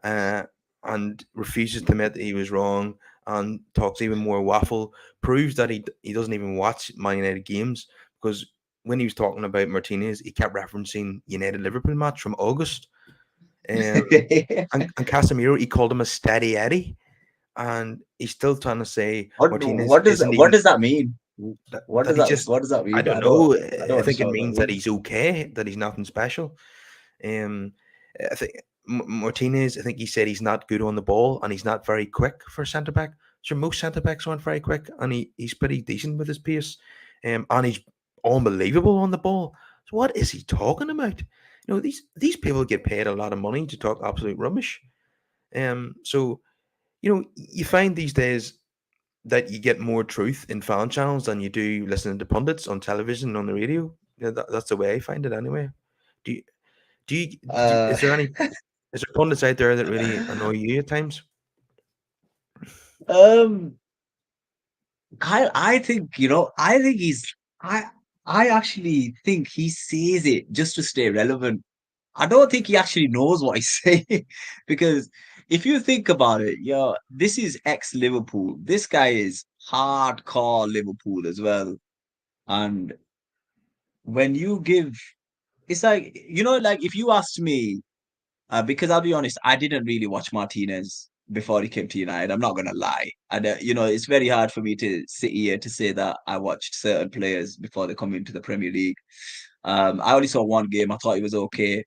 uh, and refuses to admit that he was wrong and talks even more waffle, proves that he doesn't even watch Man United games because when he was talking about Martinez, he kept referencing United Liverpool match from August. And Casemiro, he called him a steady Eddie and he's still trying to say Martinez isn't
what
even
does that mean?
that he just
What does that
I
mean?
don't know.
I don't
I think it
understand what that
means that
means.
he's okay, that he's nothing special. Um, I think Martinez. I think he said he's not good on the ball and he's not very quick for a centre back. So most centre backs aren't very quick, and he's pretty decent with his pace. And he's unbelievable on the ball. So what is he talking about? You know, these people get paid a lot of money to talk absolute rubbish. So you know, you find these days that you get more truth in fan channels than you do listening to pundits on television and on the radio. Yeah, that's the way I find it anyway. Do you,
Uh,
is there any is there pundits out there that really annoy you at times?
um, I think I think I I actually think he says it just to stay relevant. I don't think he actually knows what he's saying because if you think about it, this is ex-Liverpool. This guy is hardcore Liverpool as well. And when you give, it's like, like if you asked me, because I'll be honest, I didn't really watch Martinez before he came to United. I'm not gonna lie. And it's very hard for me to sit here to say that I watched certain players before they come into the Premier League. I only saw one game. I thought it was okay.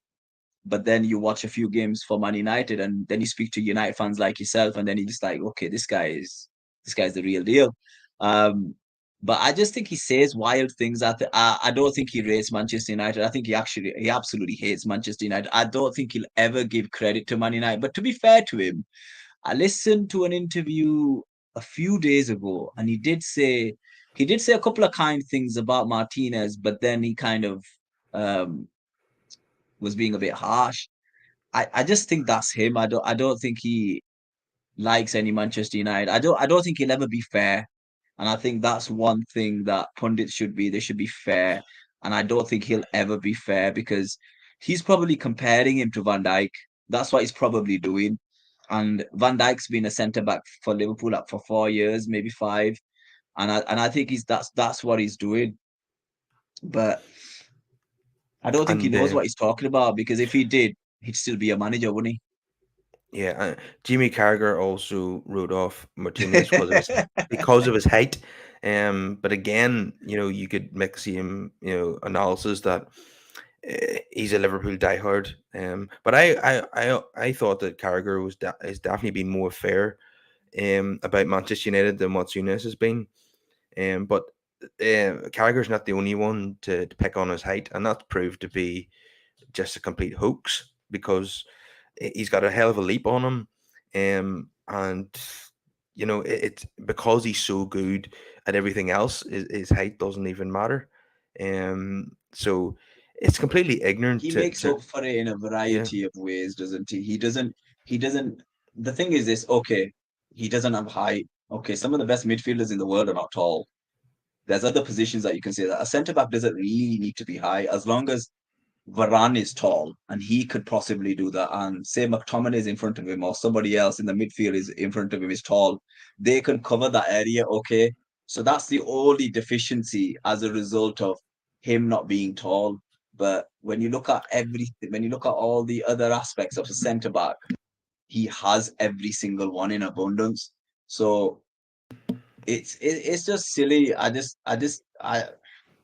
But then you watch a few games for Man United, and then you speak to United fans like yourself, and then you're just like, okay, this guy's the real deal. Um, but I just think he says wild things. I don't think he rates Manchester United. I think he absolutely hates Manchester United. I don't think he'll ever give credit to Man United. But to be fair to him, I listened to an interview a few days ago, and he did say a couple of kind things about Martinez, but then he kind of um, was being a bit harsh. I just think that's him. I don't think he likes any Manchester United. I don't think he'll ever be fair. And I think that's one thing that pundits should be. They should be fair. And I don't think he'll ever be fair because he's probably comparing him to Van Dijk. That's what he's probably doing. And Van Dijk's been a centre back for Liverpool up for 4 years, maybe five. And I think that's what he's doing. But I don't think he
And
knows what he's talking about because if he did, he'd still be a manager, wouldn't
yeah, Jimmy Carragher also wrote off Martinez
he?
because of his height. But again, you know, you could make the same analysis that he's a Liverpool diehard. But I thought that Carragher has definitely been more fair about Manchester United than what Souness has been. But Carragher's not the only one to pick on his height, and that's proved to be just a complete hoax because he's got a hell of a leap on him, and you know it's because he's so good at everything else. His height doesn't even matter, so it's completely ignorant
He makes
to
up for it in a
yeah.
variety of ways, doesn't he? He doesn't, the thing is this, okay, he doesn't have height. Okay, some of the best midfielders in the world are not tall. There's other positions that you can say that a centre back doesn't really need to be high as long as Varane is tall and he could possibly do that. And say McTominay is in front of him or somebody else in the midfield is in front of him is tall. They can cover that area, okay. So that's the only deficiency as a result of him not being tall. But when you look at everything, when you look at all the other aspects of a centre back, he has every single one in abundance. So it's just silly. I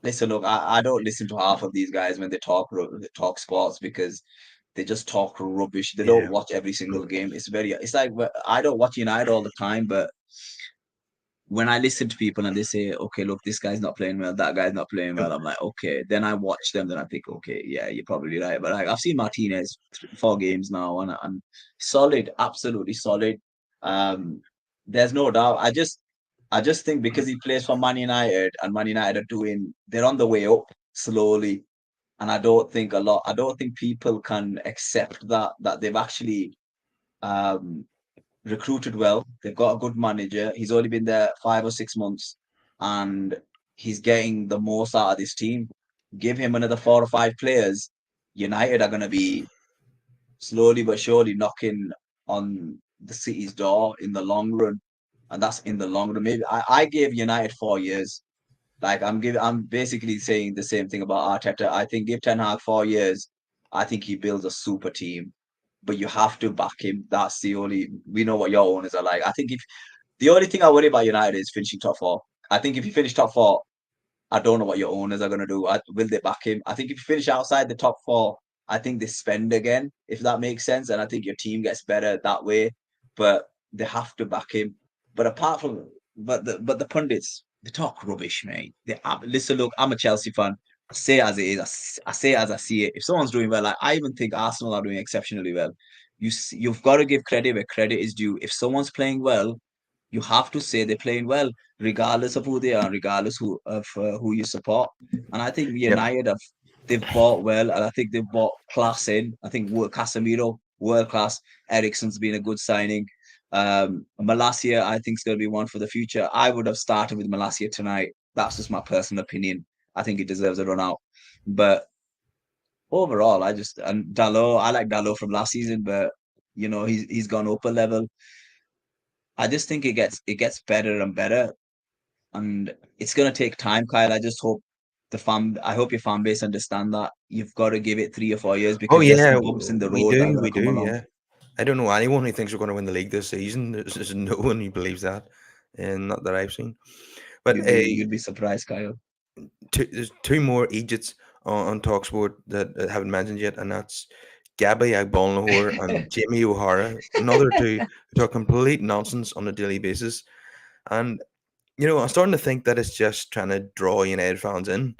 listen. Look, I don't listen to half of these guys when they talk sports because they just talk rubbish. They don't
Yeah.
watch every single game. It's like I don't watch United all the time, but when I listen to people and they say, okay, look, this guy's not playing well, that guy's not playing well, I'm like, okay. Then I watch them, then I think, okay, yeah, you're probably right. But like, I've seen Martinez 4 games now, and solid, absolutely solid. Um, there's no doubt. I just think because he plays for Man United and Man United are they're on the way up slowly, and I don't think people can accept that they've actually um recruited well. They've got a good manager. He's only been there 5 or 6 months, and he's getting the most out of this team. Give him another 4 or 5 players. United are going to be slowly but surely knocking on the City's door in the long run, and that's in the long run. Maybe I gave United 4 years. Like I'm basically saying the same thing about Arteta. I think give Ten Hag 4 years. I think he builds a super team, but you have to back him. That's the only. We know what your owners are like. I think if the only thing I worry about United is finishing top four. I think if you finish top four, I don't know what your owners are going to do. Will they back him? I think if you finish outside the top four, I think they spend again, if that makes sense. And I think your team gets better that way. But they have to back him. But apart from, but the pundits, they talk rubbish, mate. Listen, look, I'm a Chelsea fan. I say it as it is. I say it as I see it. If someone's doing well, like I even think Arsenal are doing exceptionally well. You've got to give credit where credit is due. If someone's playing well, you have to say they're playing well, regardless of who they are, regardless who you support. And I think
Yep.
United they've bought well, and I think they've bought class in. I think Casemiro world class. Ericsson's been a good signing. Malacia, I think, is going to be one for the future. I would have started with Malacia tonight. That's just my personal opinion. I think he deserves a run out. But overall, and Dalot, I like Dalot from last season, but he's gone up a level. I just think it gets better and better, and it's gonna take time, Kyle. I hope your fan base understand that you've got to give it 3 or 4 years
Oh
because there's
yeah,
some bumps in the
we
road that are
do,
gonna
we do.
come along.
Yeah, I don't know anyone who thinks we're going to win the league this season. There's no one who believes that, and not that I've seen. But
You'd be surprised, Kyle.
there's two more Egypts on Talksport that I haven't mentioned yet, and that's Gabby Agbolnahor and Jamie O'Hara, another two who talk complete nonsense on a daily basis. And I'm starting to think that it's just trying to draw United fans in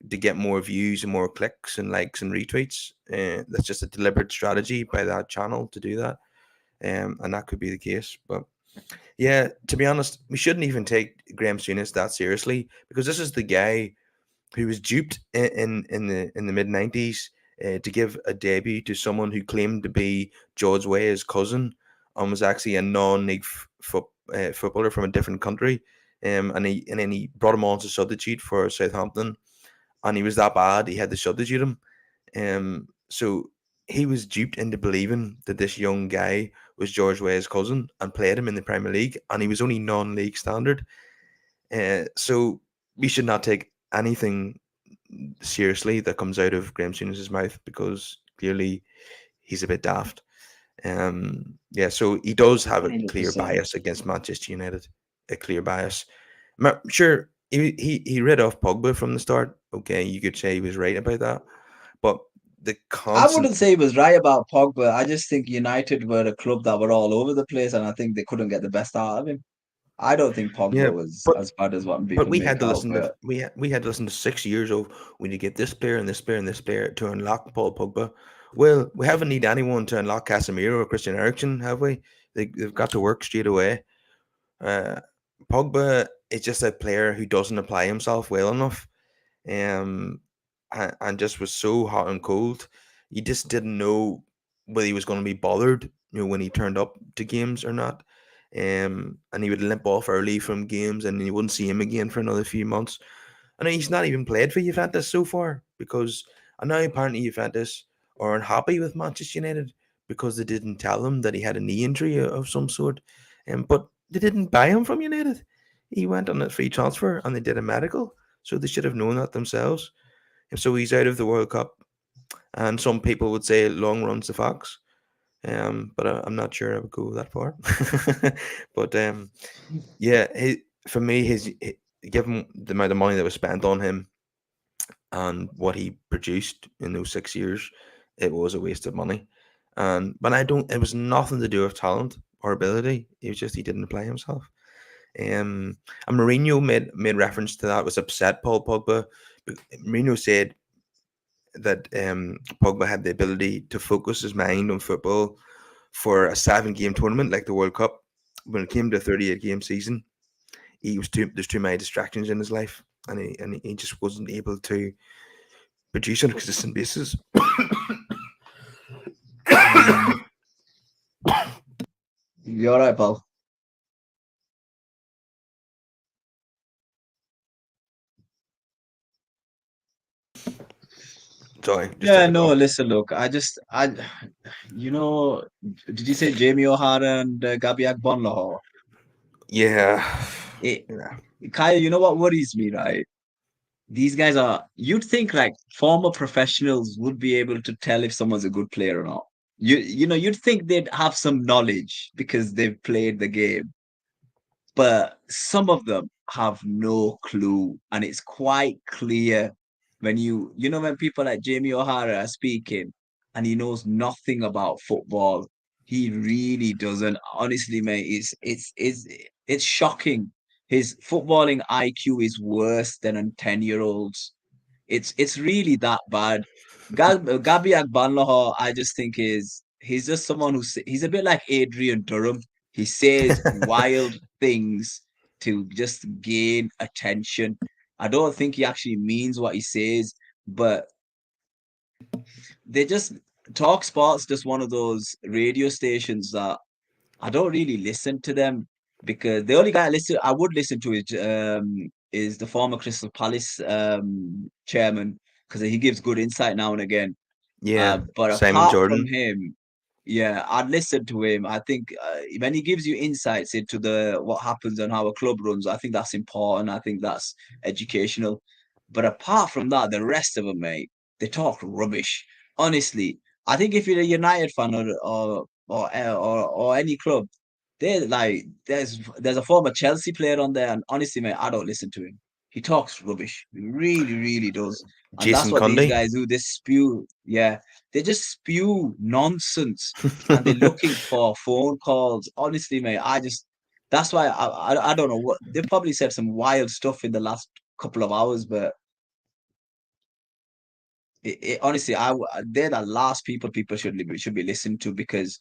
to get more views and more clicks and likes and retweets. That's just a deliberate strategy by that channel to do that, and that could be the case. But yeah, to be honest, we shouldn't even take Graham Souness that seriously because this is the guy who was duped in the mid 90s to give a debut to someone who claimed to be George Weah's cousin and was actually a non-league footballer from a different country. And then he brought him on to substitute for Southampton, and he was that bad he had to substitute him. So he was duped into believing that this young guy was George Weah's cousin and played him in the Premier League, and he was only non-league standard. So we should not take anything seriously that comes out of Graham Souness's mouth because clearly he's a bit daft. Yeah, so he does have a clear
100%.
bias against Manchester United, a clear bias. Sure, he read off Pogba from the start. Okay, you could say he was right about that, but the
I
constant.
wouldn't say he was right about Pogba. I just think United were a club that were all over the place, and I think they couldn't get the best out of him. I don't think
Yeah,
Pogba was
but
as bad as what
But
people
we had
make
to
out.
listen to
But
we had to listen to 6 years of we need to get this player and this player and this player to unlock Paul Pogba. Well, we haven't need anyone to unlock Casemiro or Christian Eriksen, have we? They've got to work straight away. Uh, Pogba is just a player who doesn't apply himself well enough, um, and just was so hot and cold. You just didn't know whether he was going to be bothered, when he turned up to games or not. And he would limp off early from games, and you wouldn't see him again for another few months. And he's not even played for Juventus so far because and now apparently Juventus are unhappy with Manchester United because they didn't tell him that he had a knee injury of some sort. But they didn't buy him from United. He went on a free transfer and they did a medical, so they should have known that themselves. And so he's out of the World Cup. And some people would say long runs the fox. But I'm not sure I would go that far. But yeah, for me, given the amount of money that was spent on him and what he produced in those 6 years, it was a waste of money. And but I don't. It was nothing to do with talent or ability. It was just he didn't play himself. Um, and Mourinho made reference to that. Was upset Paul Pogba. Mourinho said that Pogba had the ability to focus his mind on football for a 7 game tournament like the World Cup. When it came to a 38 game season, he was too there's too many distractions in his life, and he just wasn't able to produce on a consistent basis.
Mm. You're right, pal.
Sorry, just took
Yeah,
a
no,
cough.
listen, look, you know, did you say Jamie O'Hara and Gabby Agbonlahor?
Yeah,
It,
yeah.
Kyle, you know what worries me, right? These guys are, you'd think like former professionals would be able to tell if someone's a good player or not. You'd think they'd have some knowledge because they've played the game, but some of them have no clue, and it's quite clear when when people like Jamie O'Hara are speaking and he knows nothing about football. He really doesn't. Honestly, mate, it's shocking. His footballing IQ is worse than a 10-year-old's. It's really that bad. Gabi Agbanlahor, I just think he's just someone he's a bit like Adrian Durham. He says wild things to just gain attention. I don't think he actually means what he says, but they just Talk Sports just one of those radio stations that I don't really listen to them because the only guy I would listen to is the former Crystal Palace chairman because he gives good insight now and again.
Yeah,
But
Simon
apart from
Jordan.
him, yeah, I'd listen to him. I think when he gives you insights into the what happens and how a club runs, I think that's important. I think that's educational. But apart from that, the rest of them, mate, they talk rubbish. Honestly, I think if you're a United fan or any club, they like there's a former Chelsea player on there, and honestly, mate, I don't listen to him. He talks rubbish. He really, really does. And that's
Jason
what these
Cundy.
guys do. They spew, yeah, they just spew nonsense, and they're looking for phone calls. Honestly, mate, that's why I don't know what they've probably said some wild stuff in the last couple of hours, but honestly, they're the last people should be listened to because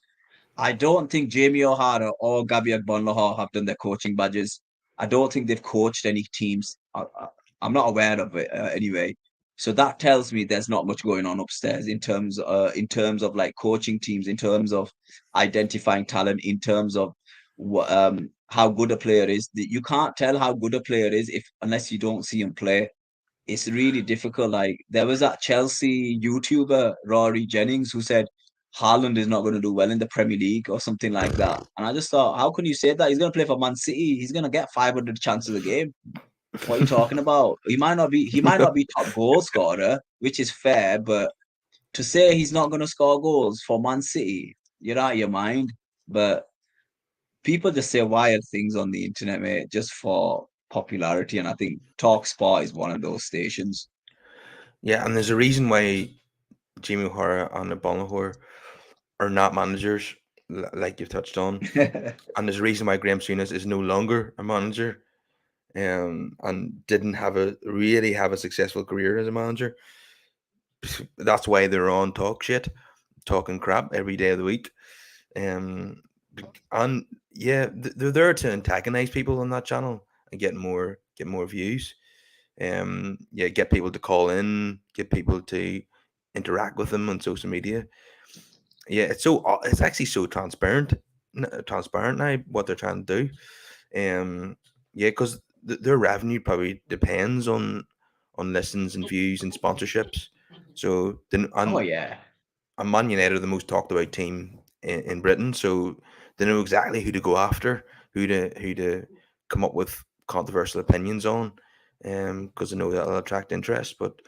I don't think Jamie O'Hara or Gabby Agbonlahor have done their coaching badges. I don't think they've coached any teams. I'm not aware of it anyway. So that tells me there's not much going on upstairs in terms of like coaching teams, in terms of identifying talent, in terms of how good a player is. You can't tell how good a player is if unless you don't see him play. It's really difficult. Like there was that Chelsea YouTuber Rory Jennings who said Haaland is not going to do well in the Premier League or something like that. And I just thought, how can you say that? He's going to play for Man City. He's going to get 500 chances a game. What are you talking about? He might not be top goal scorer, which is fair, but to say he's not going to score goals for Man City, you're out of your mind. But people just say wild things on the internet, mate, just for popularity. And I think Talk Sport is one of those stations.
Yeah, and there's a reason why Jamie O'Hara and Bonahor are not managers, like you've touched on, and there's a reason why Graham Souness is no longer a manager, and didn't have a successful career as a manager. That's why they're on talk shit, talking crap every day of the week. Um, and yeah, they're there to antagonize people on that channel and get more views. Yeah, get people to call in, get people to interact with them on social media. Yeah, it's actually so transparent now what they're trying to do. Yeah, because their revenue probably depends on listens and views and sponsorships. So then
Oh
and
yeah.
and Man United are the most talked about team in Britain, so they know exactly who to go after, who to come up with controversial opinions on, because they know that'll attract interest. But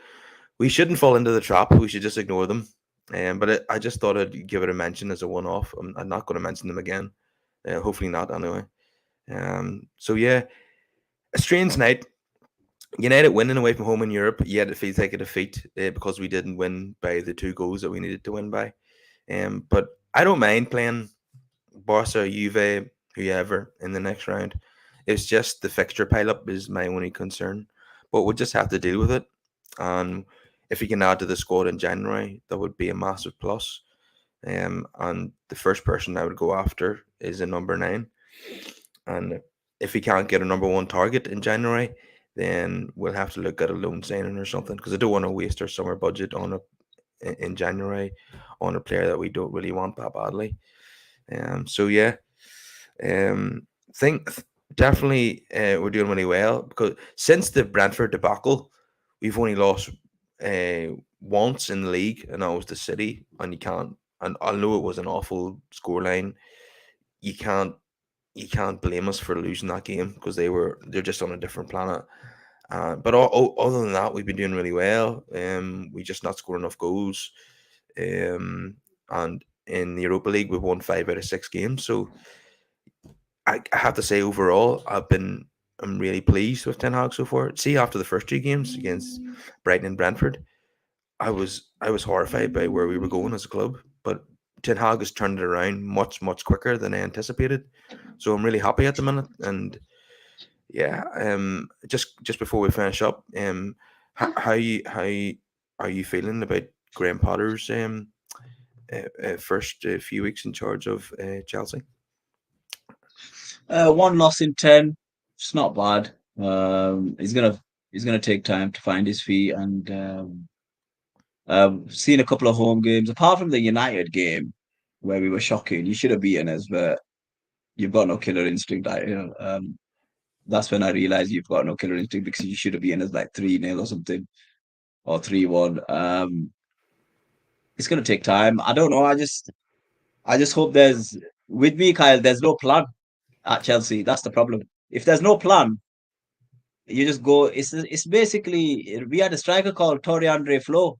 we shouldn't fall into the trap. We should just ignore them. I just thought I'd give it a mention as a one-off. I'm not going to mention them again. Hopefully not, anyway. So yeah, a strange night. United winning away from home in Europe, yet it feels like a defeat because we didn't win by the 2 goals that we needed to win by. But I don't mind playing Barca, Juve, whoever in the next round. It's just the fixture pileup is my only concern. But we'll just have to deal with it. And if we can add to the squad in January, that would be a massive plus. And the first person I would go after is a number 9. And if we can't get a number 1 target in January, then we'll have to look at a loan signing or something because I don't want to waste our summer budget on in January on a player that we don't really want that badly. So yeah, think definitely we're doing really well because since the Brentford debacle, we've only lost uh, once in the league, and that was the City. And you can't, and although it was an awful scoreline, you can't you can't blame us for losing that game because they're just on a different planet. But other than that, we've been doing really well. We just not scoring enough goals. And in the Europa League, we've won 5 out of 6 games. So I have to say, overall, I'm really pleased with Ten Hag so far. See, after the first 2 games against Brighton and Brentford, I was horrified by where we were going as a club. But Ten Hag has turned it around much quicker than I anticipated. So I'm really happy at the minute. And yeah, just before we finish up, how are you feeling about Graham Potter's first few weeks in charge of Chelsea?
1 loss in 10. It's not bad. He's gonna take time to find his feet, and seen a couple of home games. Apart from the United game where we were shocking, you should have beaten us, but you've got no killer instinct. That's when I realized you've got no killer instinct because you should have beaten us like 3-0 or something, or 3-1. It's gonna take time. I don't know. I just hope there's with me, Kyle. There's no plan at Chelsea. That's the problem. If there's no plan, you just go. It's basically we had a striker called Tori Andre Flo.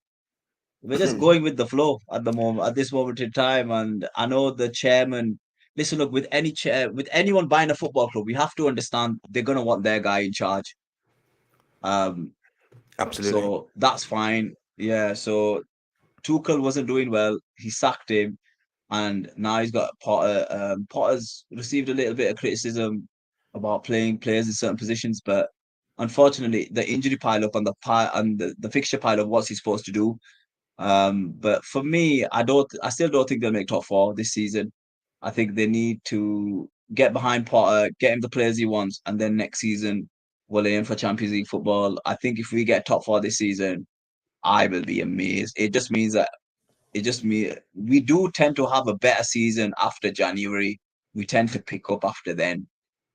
We're just going with the flow at the moment, at this moment in time. And I know the chairman. Listen, look, with anyone buying a football club, we have to understand they're gonna want their guy in charge. Um,
Absolutely.
so that's fine. Yeah. So Tuchel wasn't doing well. He sacked him, and now he's got Potter. Potter's received a little bit of criticism about playing players in certain positions, but unfortunately, the injury pile up and the fixture pile up, what's he supposed to do? But for me, I still don't think they'll make top four this season. I think they need to get behind Potter, get him the players he wants, and then next season we'll aim for Champions League football. I think if we get top four this season, I will be amazed. It just means that it just me we do tend to have a better season after January. We tend to pick up after then.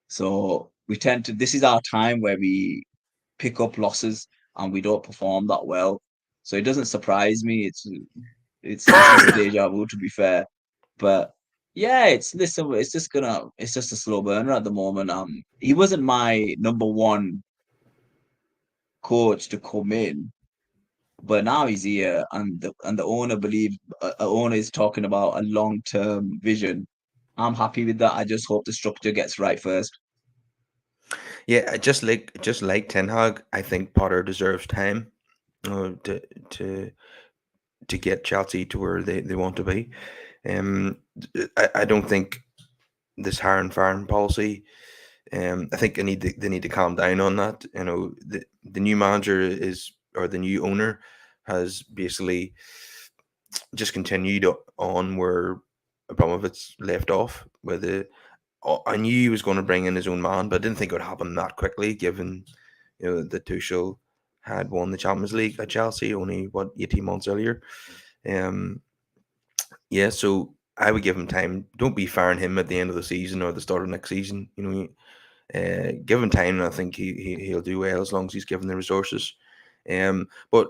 So we tend to this is our time where we pick up losses and we don't perform that well. So it doesn't surprise me. It's just a deja vu to be fair. But yeah, it's just a slow burner at the moment. He wasn't my number one coach to come in, but now he's here, and the owner is talking about a long term vision. I'm happy with that. I just hope the structure gets right first.
Yeah, just like Ten Hag, I think Potter deserves time to to to get Chelsea to where they want to be. Um, I don't think this hiring firing policy. I think they need to calm down on that. The new manager is or the new owner has basically just continued on where Abramovich left off. I knew he was going to bring in his own man, but I didn't think it would happen that quickly, given that Tuchel had won the Champions League at Chelsea only 18 months earlier. Um, yeah, so I would give him time. Don't be firing him at the end of the season or the start of next season. Give him time, and I think he'll do well as long as he's given the resources. But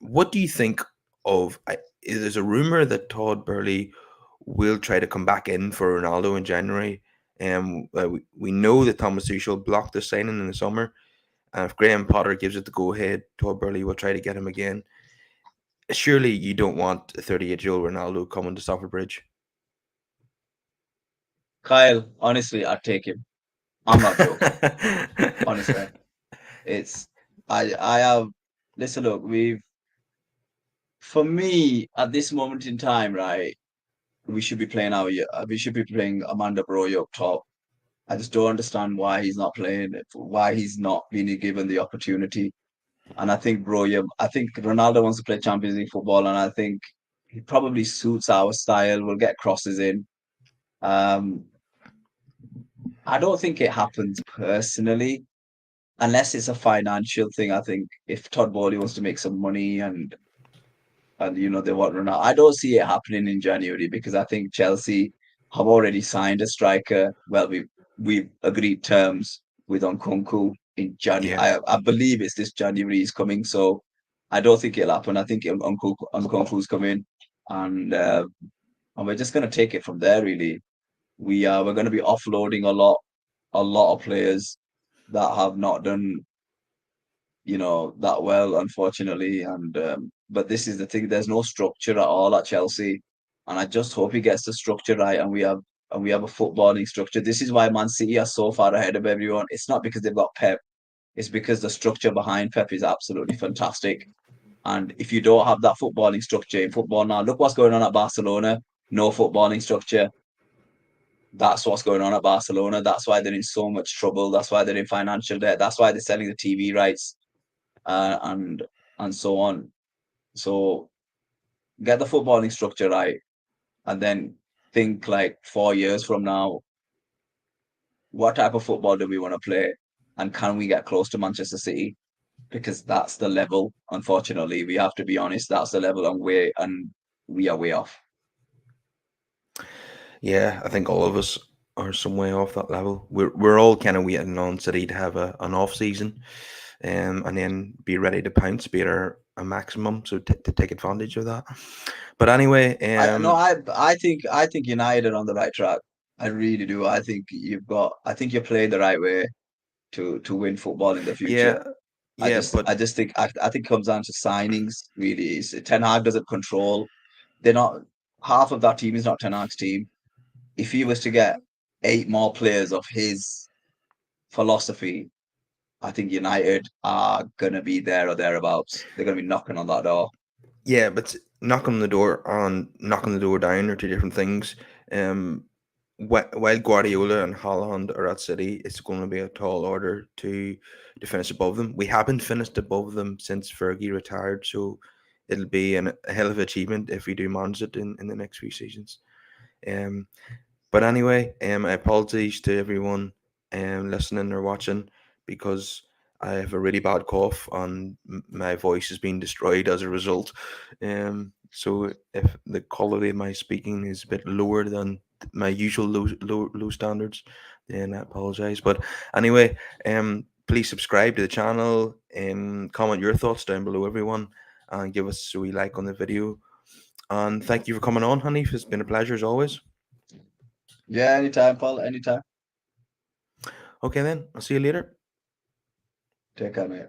what do you think of? There's a rumor that Todd Burley will try to come back in for Ronaldo in January. We know that Thomas Tuchel blocked the signing in the summer, and if Graham Potter gives it the go ahead, Todd Burley will try to get him again. Surely you don't want a 38-year-old Ronaldo coming to Stamford Bridge.
Kyle, honestly, I'd take him. I'm not joking. Honestly, it's. I have. Listen, look, for me at this moment in time, right? We should be playing Amanda Broyo up top. I just don't understand why he's not playing, why he's not being given the opportunity. And I think, bro, yeah, I think Ronaldo wants to play Champions League football, and I think he probably suits our style. We'll get crosses in. Um, I don't think it happens personally, unless it's a financial thing. I think if Todd Bowley wants to make some money and they want Ronaldo, I don't see it happening in January because I think Chelsea have already signed a striker. Well, we've agreed terms with Nkunku in January.
Yeah.
I believe it's this January is coming, so I don't think it'll happen. I think Nkunku's coming, and uh, and we're just gonna take it from there. Really, we're gonna be offloading a lot of players that have not done that well, unfortunately. And but this is the thing: there's no structure at all at Chelsea, and I just hope he gets the structure right, and we have a footballing structure. This is why Man City are so far ahead of everyone. It's not because they've got Pep; it's because the structure behind Pep is absolutely fantastic. And if you don't have that footballing structure in football now, look what's going on at Barcelona. No footballing structure. That's what's going on at Barcelona. That's why they're in so much trouble. That's why they're in financial debt. That's why they're selling the TV rights uh, and and so on. So get the footballing structure right, and then think like 4 years from now, what type of football do we want to play, and can we get close to Manchester City? Because that's the level. Unfortunately, we have to be honest. That's the level, and we are way off.
Yeah, I think all of us are some way off that level. We're all kind of waiting on City to have an off season, and then be ready to pounce, be at a maximum, so to take advantage of that. But anyway,
I no, I think United are on the right track. I really do. I think I think you're playing the right way to win football in the future.
yeah, yeah, but
I just think I think it comes down to signings. Really, Ten Hag doesn't control. They're not half of that team is not Ten Hag's team. If he was to get eight more players of his philosophy, I think United are gonna be there or thereabouts. They're gonna be knocking on that door.
yeah, but knocking on the door and knocking the door down are two different things. Um, while Guardiola and Holland are at City, it's going to be a tall order to finish above them. We haven't finished above them since Fergie retired, so it'll be a hell of an achievement if we do manage it in the next few seasons. Um, but anyway, I apologize to everyone listening or watching because I have a really bad cough and my voice has been destroyed as a result. So if the quality of my speaking is a bit lower than my usual low standards, then I apologize. But anyway, please subscribe to the channel and comment your thoughts down below, everyone, and give us a wee like on the video. And thank you for coming on, Haneef. It's been a pleasure as always.
Yeah, anytime, Paul. Anytime.
Okay, then. I'll see you later.
Take care, mate.